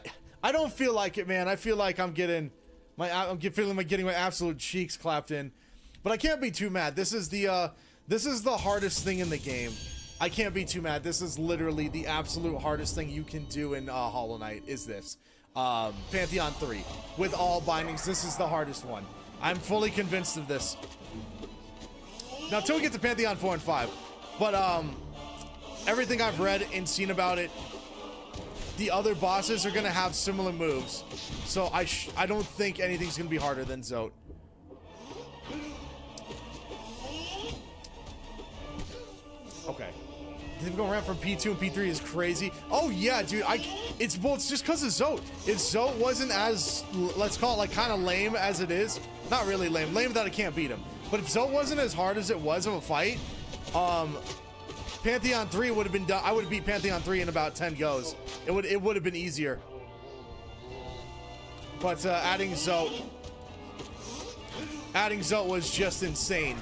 don't feel like it, man. I feel like I'm feeling like getting my absolute cheeks clapped in. But I can't be too mad. This is the hardest thing in the game. I can't be too mad. This is literally the absolute hardest thing you can do in HollowKnight. Is this Pantheon 3 with all bindings? This is the hardest one. I'm fully convinced of this. Now, till we get to Pantheon 4 and 5, but everything I've read and seen about it, the other bosses are gonna have similar moves. So I don't think anything's gonna be harder than Zote. Okay. Difficult ramp from P2 and P3 is crazy. Oh yeah, dude. It's just because of Zote. If Zote wasn't as, let's call it like kind of lame as it is, not really lame, lame that I can't beat him. But if Zote wasn't as hard as it was of a fight, Pantheon 3 would have been done. I would have beat Pantheon 3 in about 10 goes. It would have been easier. But adding Zote was just insane.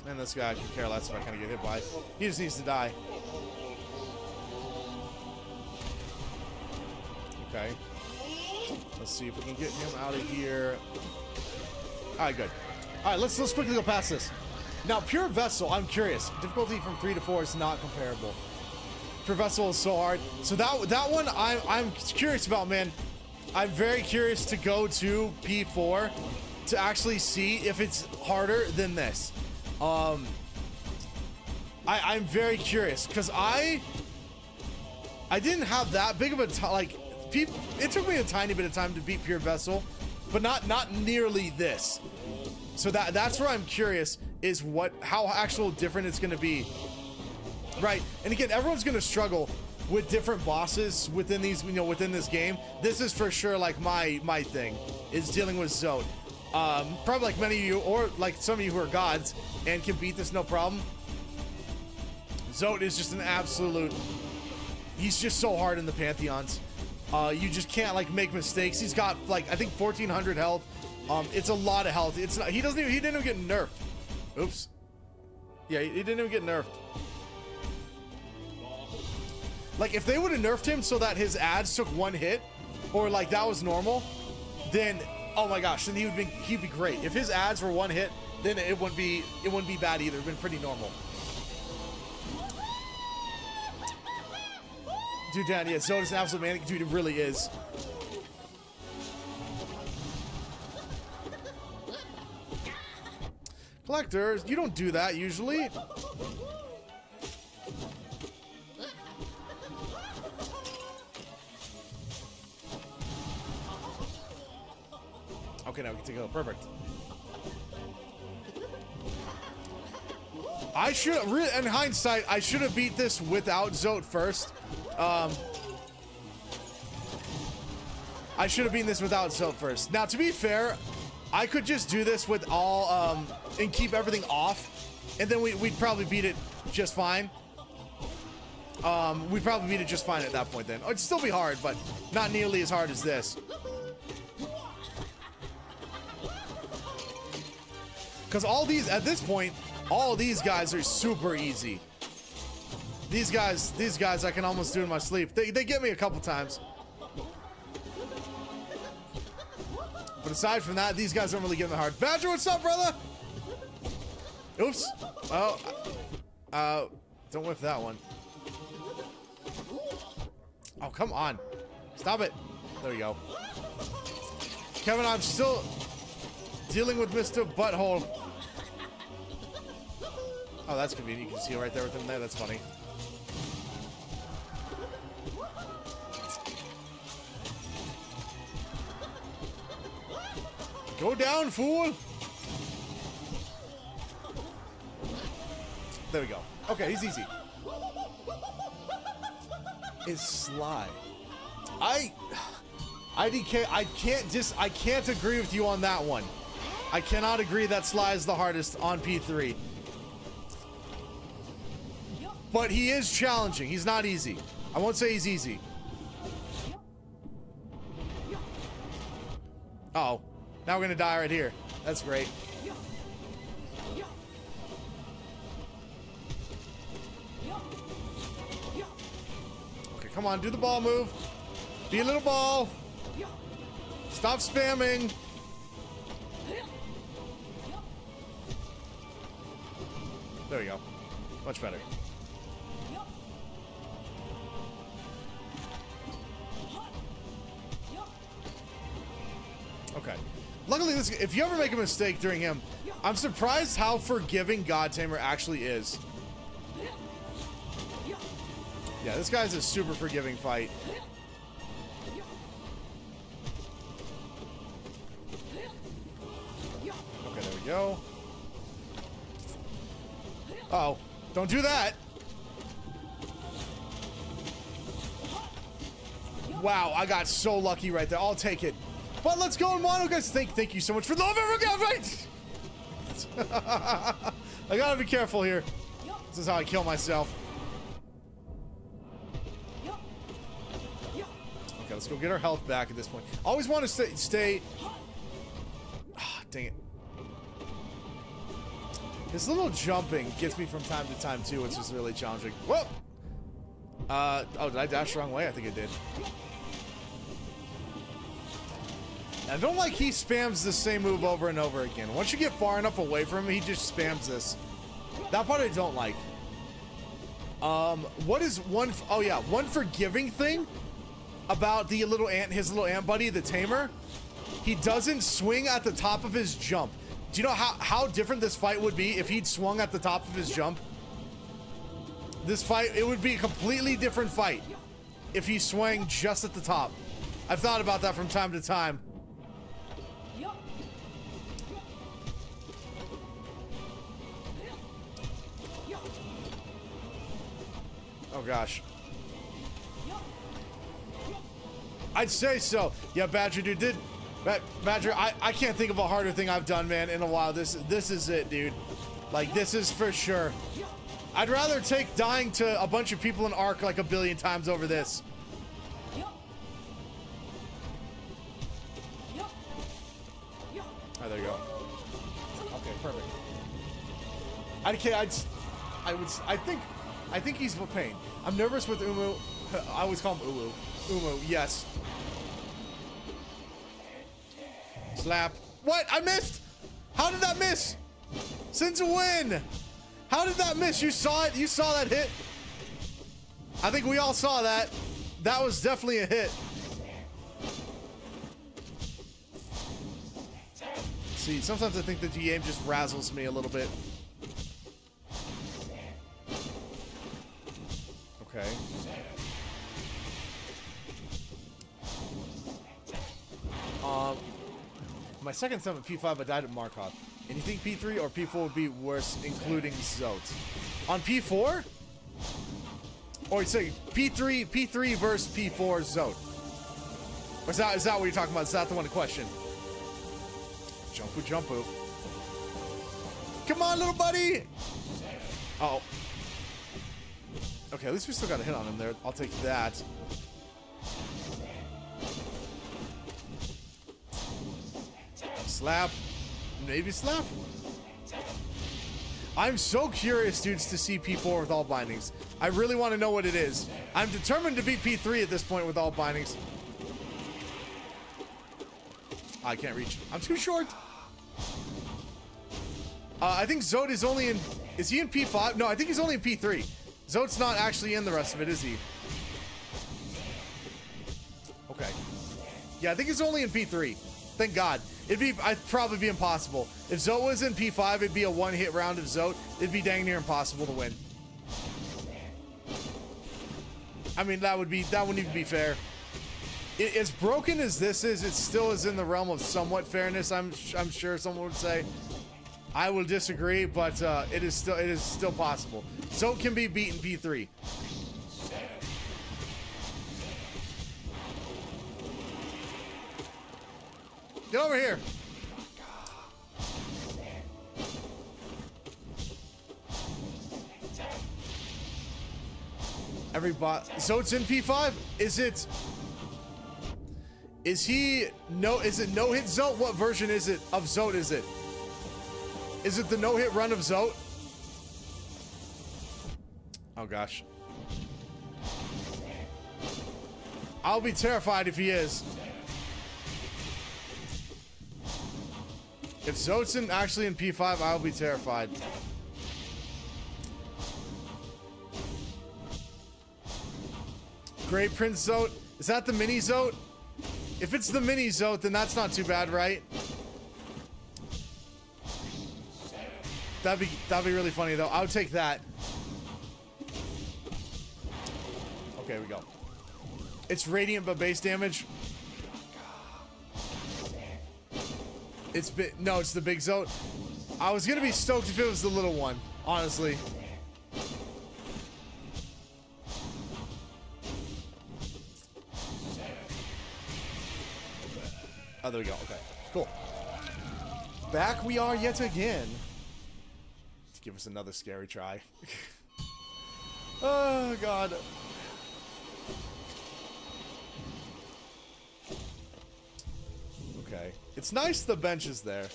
And this guy can care less if I kind of get hit by. He just needs to die. Okay. Let's see if we can get him out of here. All right, good. All right, let's quickly go past this. Now, Pure Vessel, I'm curious. Difficulty from 3 to 4 is not comparable. Pure Vessel is so hard. So that one I'm curious about, man. I'm very curious to go to P4 to actually see if it's harder than this. I'm very curious because I didn't have that big of a it took me a tiny bit of time to beat Pure Vessel, but not nearly this. So that's where I'm curious is how actual different it's going to be, right? And again, everyone's going to struggle with different bosses within these, you know, within this game. This is for sure like my thing is dealing with Zote. Probably like many of you, or like some of you who are gods and can beat this no problem. Zote is just an absolute. He's just so hard in the Pantheons. You just can't like make mistakes. He's got like I think 1,400 health. It's a lot of health. It's not. He didn't even get nerfed. Oops. Yeah, he didn't even get nerfed. Like if they would have nerfed him so that his ads took one hit, or like that was normal, then oh my gosh, then he'd be great. If his ads were one hit, then it wouldn't be bad either. It'd been pretty normal. Dude, Dan, yeah, Zote's an absolute manic. Dude, it really is. Collectors, you don't do that usually. Okay, now we get to go. Perfect. I should, in hindsight, I should have beat this without Zote first. I should have beaten this without Zote first. Now, to be fair, I could just do this with all, and keep everything off, and then we'd probably beat it just fine. We'd probably beat it just fine at that point then. It'd still be hard, but not nearly as hard as this. Because all these, at this point, all these guys are super easy. These guys I can almost do in my sleep. They get me a couple times. But aside from that, these guys don't really get me hard. Badger, what's up, brother? Oops. Oh. Don't whiff that one. Oh, come on. Stop it. There we go. Kevin, I'm still dealing with Mr. Butthole. Oh, that's convenient. You can see right there with him there. That's funny. Go down, fool! There we go. Okay, he's easy. Is Sly. IDK, I can't agree with you on that one. I cannot agree that Sly is the hardest on P3. But he is challenging. He's not easy. I won't say he's easy. Uh-oh. Now we're gonna die right here. That's great. Okay, come on, do the ball move. Be a little ball. Stop spamming. There we go. Much better. Okay. Luckily, this, if you ever make a mistake during him, I'm surprised how forgiving God Tamer actually is. Yeah, this guy's a super forgiving fight. Okay, there we go. Uh-oh. Don't do that. Wow, I got so lucky right there. I'll take it. But let's go in mono, guys. Thank you so much for the love, everyone. I gotta be careful here. This is how I kill myself. Okay, let's go get our health back at this point. Always want to stay. Ah, dang it. This little jumping gets me from time to time too, which is really challenging. Whoa! Oh, did I dash the wrong way? I think I did. I don't like he spams the same move over and over again. Once you get far enough away from him, he just spams this. That part I don't like. What is one? Oh yeah, one forgiving thing about the little ant, his little ant buddy, the tamer. He doesn't swing at the top of his jump. Do you know how different this fight would be if he'd swung at the top of his jump? This fight, it would be a completely different fight if he swung just at the top. I've thought about that from time to time. Oh gosh. I'd say so. Yeah, Badger, dude, Badger, I can't think of a harder thing I've done, man, in a while. This is it, dude. Like, this is for sure. I'd rather take dying to a bunch of people in Ark like a billion times over this. Oh, there you go. Okay, perfect. I think he's a pain. I'm nervous with Umu. I always call him Uwu. Umu, yes. Slap. What? I missed! How did that miss? Since when? How did that miss? You saw it? You saw that hit? I think we all saw that. That was definitely a hit. See, sometimes I think the GM just razzles me a little bit. Okay. My second summon P5, I died at Markov. And you think P3 or P4 would be worse, including Zote? On P4? Or you say P3 versus P4 Zote? Or is that what you're talking about? Is that the one in question? Jumpu. Come on, little buddy! Uh oh. Okay, at least we still got a hit on him there. I'll take that. Slap. Maybe slap. I'm so curious, dudes, to see P4 with all bindings. I really want to know what it is. I'm determined to beat P3 at this point with all bindings. I can't reach. I'm too short. I think Zote is only in... Is he in P5? No, I think he's only in P3. Zote's not actually in the rest of it, is he? Okay. Yeah, I think he's only in P3. Thank God. I'd probably be impossible. If Zote was in P5, it'd be a one-hit round of Zote. It'd be dang near impossible to win. I mean, that wouldn't even be fair. As broken as this is, it still is in the realm of somewhat fairness. I'm sure someone would say. I will disagree, but it is still possible. Zote can be beaten P3. Get over here. Every bot. Zote's in P5? Is it no hit Zote? What version is it of Zote is it? Is it the no-hit run of Zote? Oh gosh. I'll be terrified if he is. If Zote's actually in P5, I'll be terrified. Great Prince Zote. Is that the mini Zote? If it's the mini Zote, then that's not too bad, right? That'd be really funny though. I would take that. Okay, we go. It's radiant but base damage. It's the big Zote. I was gonna be stoked if it was the little one, honestly. Oh, there we go. Okay, cool. Back we are yet again. To give us another scary try. Oh, God. Okay. It's nice the bench is there.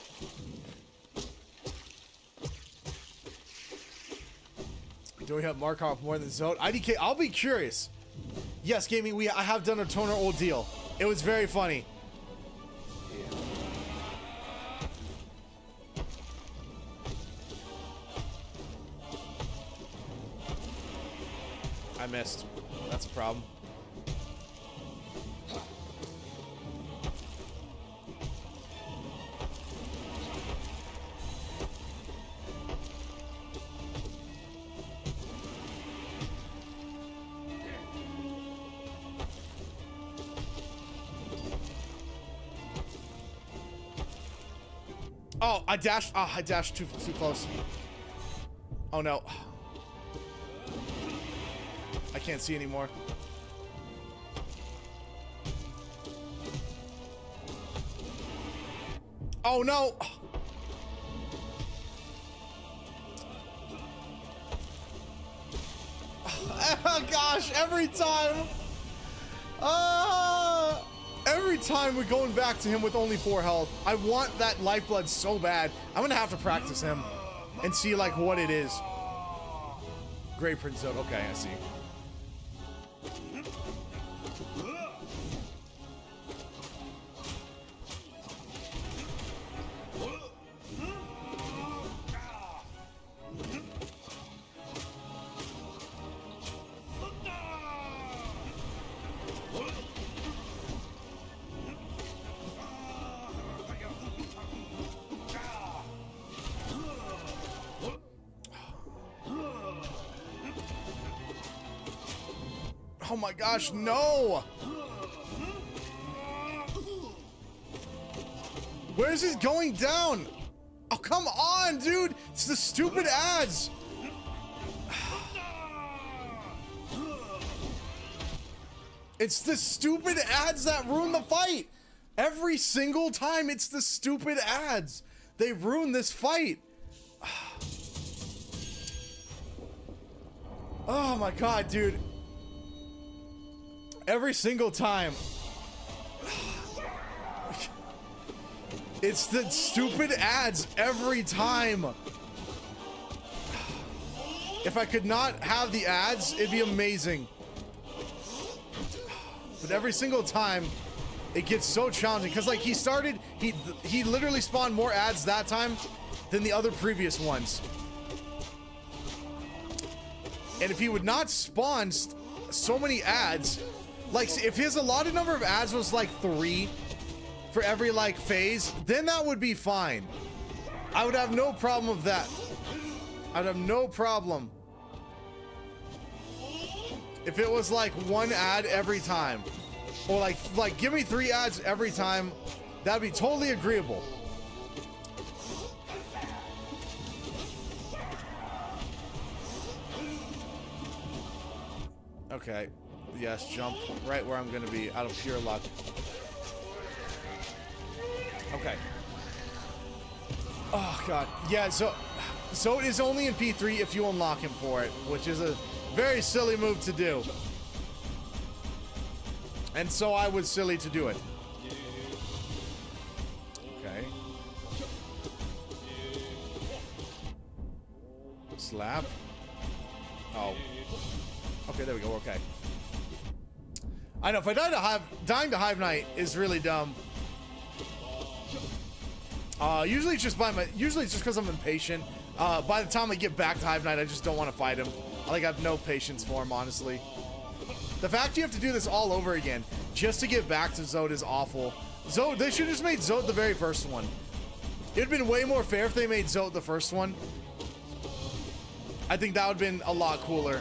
Do we have Markov more than Zote? IDK, I'll be curious. Yes, gaming, I have done a toner old deal. It was very funny. I missed. That's a problem. Oh, I dashed. Oh, I dashed too close. Oh no. I can't see anymore. Oh no! Oh gosh, every time! Every time we're going back to him with only 4 health. I want that lifeblood so bad. I'm gonna have to practice him and see like what it is. Great Prince Zote. Okay, I see. Oh my gosh, no! Where's it going down? Oh, come on, dude! It's the stupid ads! It's the stupid ads that ruin the fight! Every single time, it's the stupid ads! They ruin this fight! Oh my god, dude. Every single time. It's the stupid ads every time. If I could not have the ads, it'd be amazing. But every single time, it gets so challenging. Because like he literally spawned more ads that time than the other previous ones. And if he would not spawn so many ads, like if his allotted number of ads was like 3 for every like phase, then that would be fine. I would have no problem with that. I'd have no problem if it was like 1 ad every time, or like give me 3 ads every time. That'd be totally agreeable. Okay. Yes, jump right where I'm gonna be out of pure luck. Okay. Oh god. Yeah, so Zote is only in P3 if you unlock him for it, which is a very silly move to do. And so I was silly to do it. Okay. Slap. Oh. Okay, there we go. Okay. I know, if I dying to HollowKnight is really dumb. Usually it's just because I'm impatient. By the time I get back to HollowKnight, I just don't want to fight him. I have no patience for him, honestly. The fact you have to do this all over again just to get back to Zote is awful. Zote, they should have just made Zote the very first one. It'd been way more fair if they made Zote the first one. I think that would have been a lot cooler.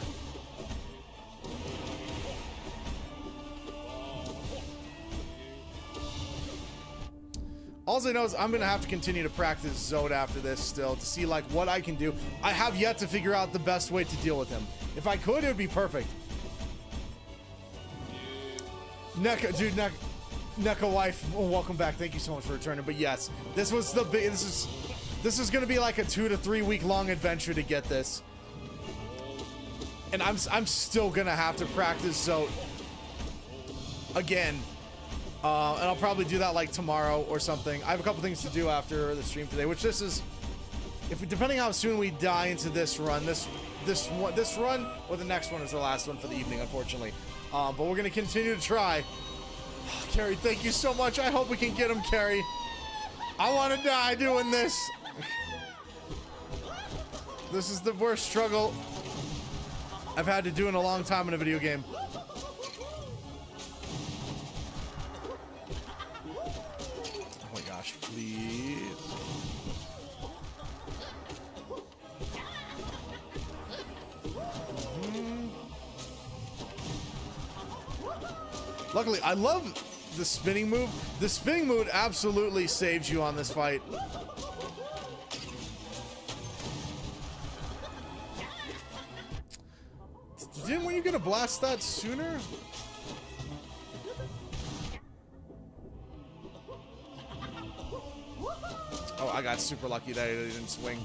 All I know is I'm gonna have to continue to practice Zote after this still to see like what I can do. I have yet to figure out the best way to deal with him. If I could, it would be perfect. Neko, dude, Neko wife, well, welcome back. Thank you so much for returning. But yes, this was the big. This is gonna be like a 2 to 3 week long adventure to get this. And I'm still gonna have to practice Zote again. And I'll probably do that like tomorrow or something. I have a couple things to do after the stream today, which this is, depending how soon we die into this run, this run or the next one is the last one for the evening, unfortunately. But we're gonna continue to try. Oh, Carrie, thank you so much. I hope we can get him, Carrie. I want to die doing this. This is the worst struggle I've had to do in a long time in a video game. Please. Luckily, I love the spinning move. The spinning move absolutely saves you on this fight. Weren't you gonna blast that sooner? I got super lucky that it didn't swing.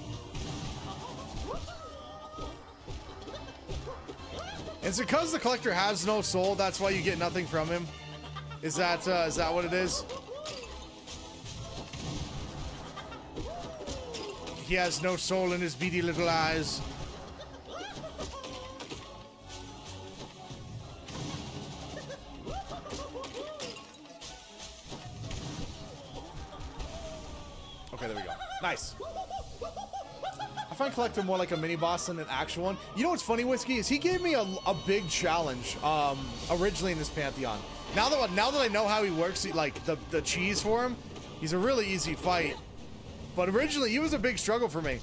It's because the collector has no soul, that's why you get nothing from him. Is that what it is? He has no soul in his beady little eyes. Okay, there we go. Nice. I find collector more like a mini boss than an actual one. You know what's funny, Whiskey, is he gave me a big challenge originally in this Pantheon. Now that I know how he works, like the cheese for him, he's a really easy fight. But originally, he was a big struggle for me.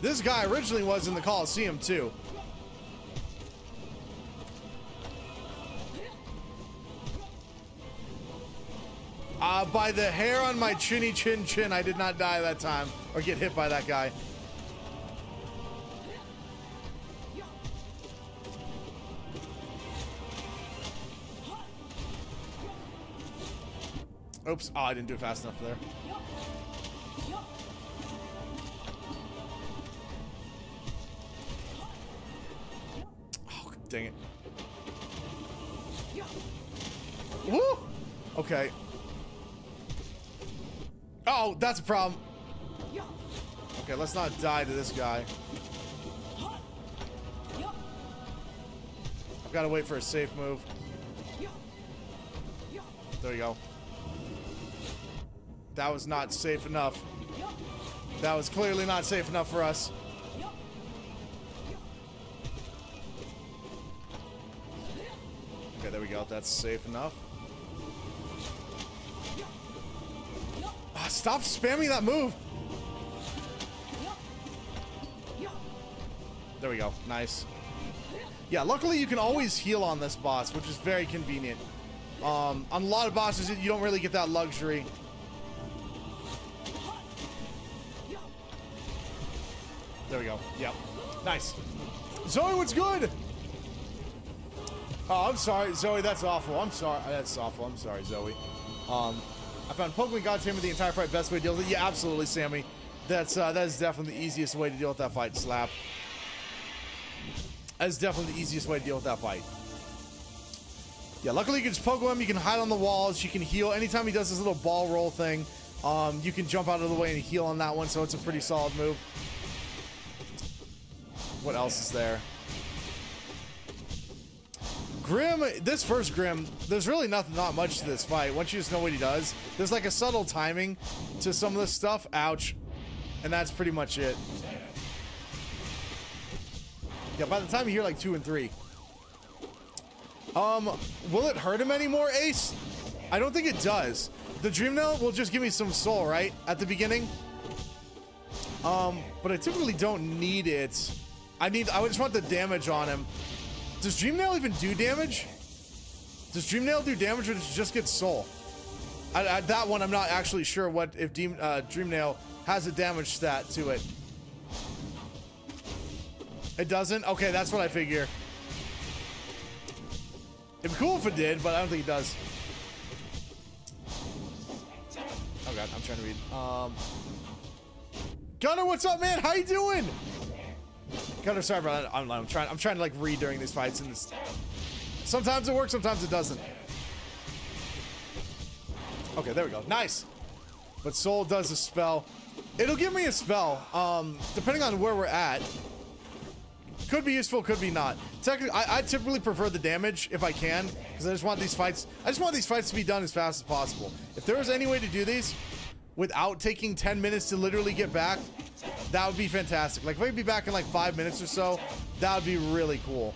This guy originally was in the Coliseum too. By the hair on my chinny chin, I did not die that time or get hit by that guy. Oops. Oh, I didn't do it fast enough there. Oh, dang it. Woo! Okay. Oh, that's a problem. Okay, let's not die to this guy. I've got to wait for a safe move. There you go. That was not safe enough. That was clearly not safe enough for us. Okay, there we go. That's safe enough. Stop spamming that move. There we go. Nice. Yeah, luckily you can always heal on this boss, which is very convenient. On a lot of bosses, you don't really get that luxury. There we go. Yep. Nice. Zoe, what's good? Oh, I'm sorry, Zoe. That's awful. I'm sorry. That's awful. I'm sorry, Zoe. I found Pokemon God Sammy the entire fight best way to deal with it. Yeah, absolutely, Sammy. That is definitely the easiest way to deal with that fight. Slap. That is definitely the easiest way to deal with that fight. Yeah, luckily you can just poke him. You can hide on the walls. You can heal. Anytime he does this little ball roll thing, you can jump out of the way and heal on that one. So it's a pretty solid move. What else is there? Grim, this first Grim, there's really not much to this fight. Once you just know what he does, there's like a subtle timing to some of this stuff. Ouch. And that's pretty much it. Yeah, by the time you hear like 2 and 3. Will it hurt him anymore, Ace? I don't think it does. The Dream Nail will just give me some soul, right? At the beginning. But I typically don't need it. I just want the damage on him. Does Dream Nail even do damage? Does Dream Nail do damage or does it just get soul? That one I'm not actually sure what if Dream Nail has a damage stat to it. It doesn't? Okay, that's what I figure. It'd be cool if it did, but I don't think it does. Oh god, I'm trying to read. Gunner, what's up, man? How you doing? Gunner, sorry about that. I'm trying to like read during these fights, and sometimes it works, sometimes it doesn't. Okay, there we go. Nice. But soul does a spell. It'll give me a spell, depending on where we're at. Could be useful, could be not. Technically, I typically prefer the damage if I can, because I just want these fights to be done as fast as possible. If there was any way to do these without taking 10 minutes to literally get back, that would be fantastic. Like if I could be back in like 5 minutes or so, that would be really cool.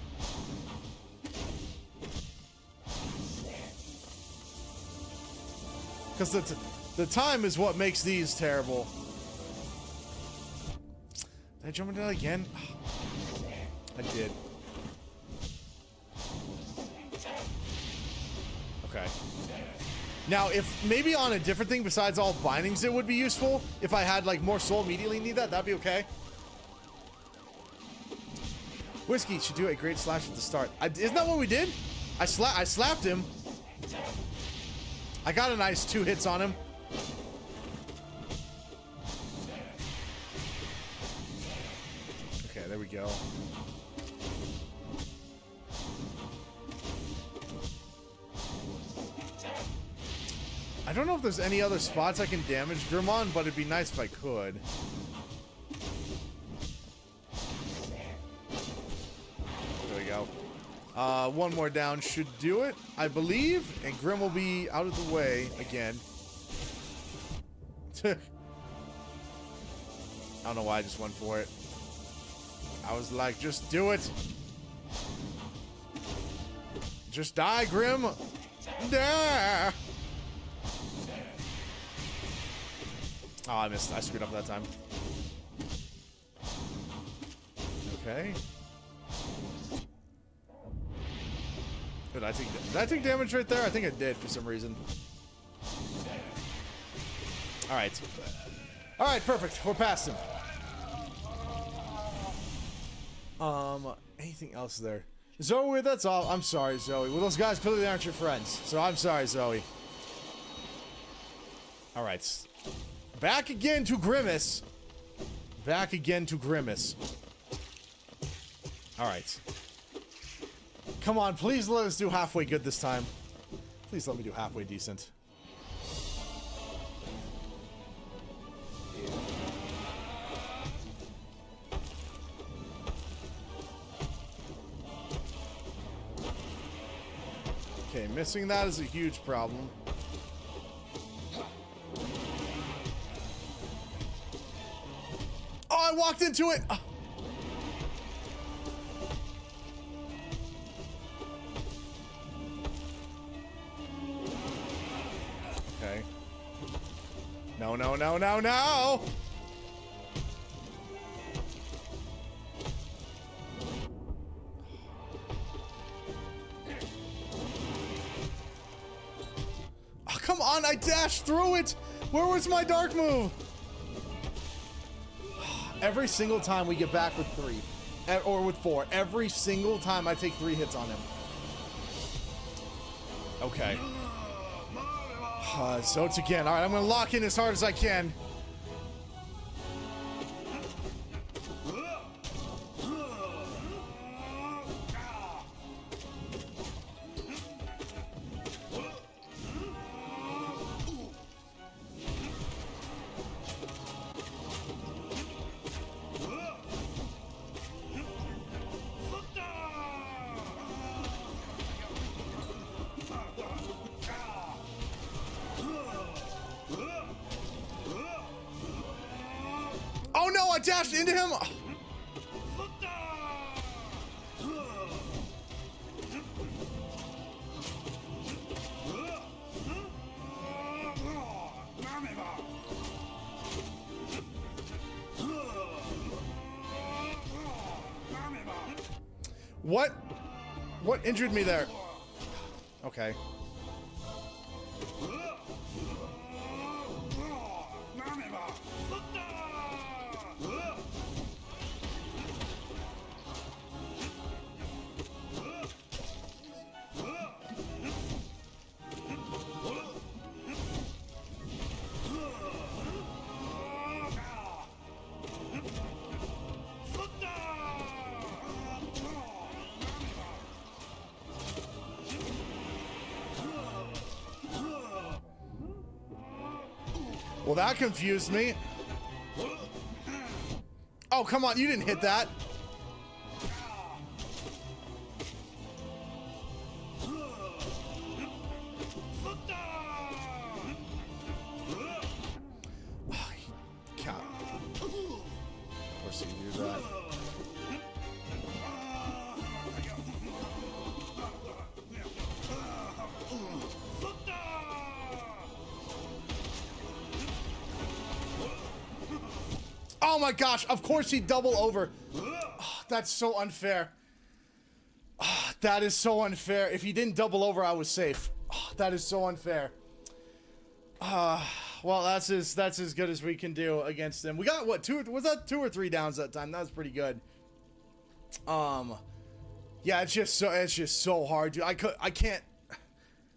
Because the time is what makes these terrible. Did I jump into that again? I did. Okay. Now, if maybe on a different thing besides all bindings, it would be useful. If I had like more soul immediately need that, that'd be okay. Whiskey should do a great slash at the start. Isn't that what we did? I slapped him. I got a nice 2 hits on him. Okay, there we go. I don't know if there's any other spots I can damage Grim on, but it'd be nice if I could. There we go. One more down should do it, I believe, and Grim will be out of the way again. I don't know why I just went for it. I was like, just do it. Just die, Grim. Nah. Oh, I missed. I screwed up that time. Okay. Did I take damage right there? I think I did for some reason. Alright. Alright, perfect. We're past him. Anything else there? Zoe, that's all. I'm sorry, Zoe. Well, those guys clearly aren't your friends. So I'm sorry, Zoe. Alright. Back again to Grimace. Back again to Grimace. Alright. Come on, please let us do halfway good this time. Please let me do halfway decent. Okay, missing that is a huge problem. Oh, I walked into it! Oh. Okay. No, no, no, no, no! Oh, come on, I dashed through it! Where was my dark move? Every single time we get back with 3, or with 4, every single time I take 3 hits on him. Okay. Zote again. All right, I'm gonna lock in as hard as I can. Oh no, I dashed into him! What? What injured me there? Okay. Well, that confused me. Oh, come on, you didn't hit that. Oh, he can't. Of course he can do that. Oh my gosh, of course he double over. Oh, that's so unfair. Oh, that is so unfair. If he didn't double over, I was safe. Oh, that is so unfair. Well, that's as good as we can do against them. We got what, two or three downs that time? That was pretty good. Yeah, it's just so hard, dude. I can't.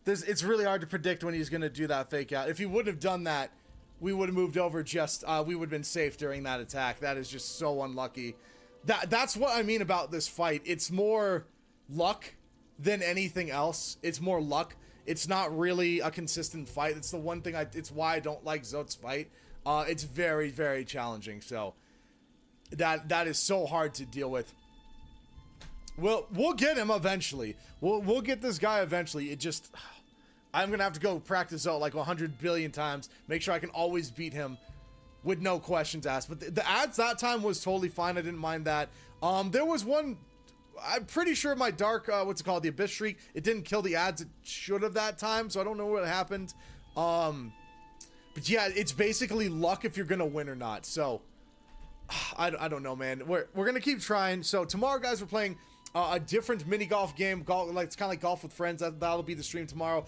It's really hard to predict when he's gonna do that fake out. If he would have done that, we would have moved over. We would have been safe during that attack. That is just so unlucky. That's what I mean about this fight. It's more luck than anything else. It's more luck. It's not really a consistent fight. It's the one thing it's why I don't like Zote's fight. It's very, very challenging. So that is so hard to deal with. We'll get him eventually. We'll get this guy eventually. I'm gonna have to go practice Zote like 100 billion times. Make sure I can always beat him with no questions asked. But the ads that time was totally fine. I didn't mind that. There was one. I'm pretty sure my dark, what's it called? The Abyss Shriek. It didn't kill the ads. It should have that time. So I don't know what happened. But yeah, it's basically luck if you're going to win or not. So I don't know, man. We're going to keep trying. So tomorrow, guys, we're playing a different mini golf game. It's kind of like golf with friends. That'll be the stream tomorrow.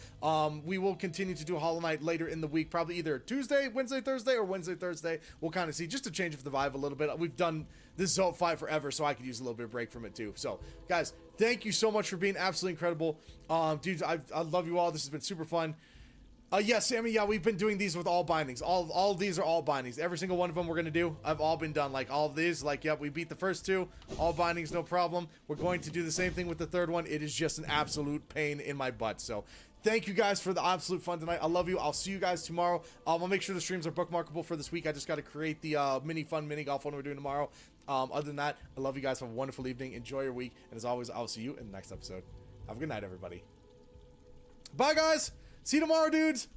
We will continue to do Hollow Knight later in the week, probably either Tuesday, Wednesday, Thursday, or Wednesday, Thursday. We'll kind of see, just to change up the vibe a little bit. We've done this Zote fight forever, so I could use a little bit of break from it too. So, guys, thank you so much for being absolutely incredible. Dudes, I love you all. This has been super fun. Yeah, Sammy, yeah, we've been doing these with all bindings. All of these are all bindings. Every single one of them we're going to do. I've all been done. Like, all of these, like, yep, we beat the first two. All bindings, no problem. We're going to do the same thing with the third one. It is just an absolute pain in my butt. So, thank you guys for the absolute fun tonight. I love you. I'll see you guys tomorrow. I'll make sure the streams are bookmarkable for this week. I just got to create the mini golf one we're doing tomorrow. Other than that, I love you guys. Have a wonderful evening. Enjoy your week. And as always, I'll see you in the next episode. Have a good night, everybody. Bye, guys. See you tomorrow, dudes.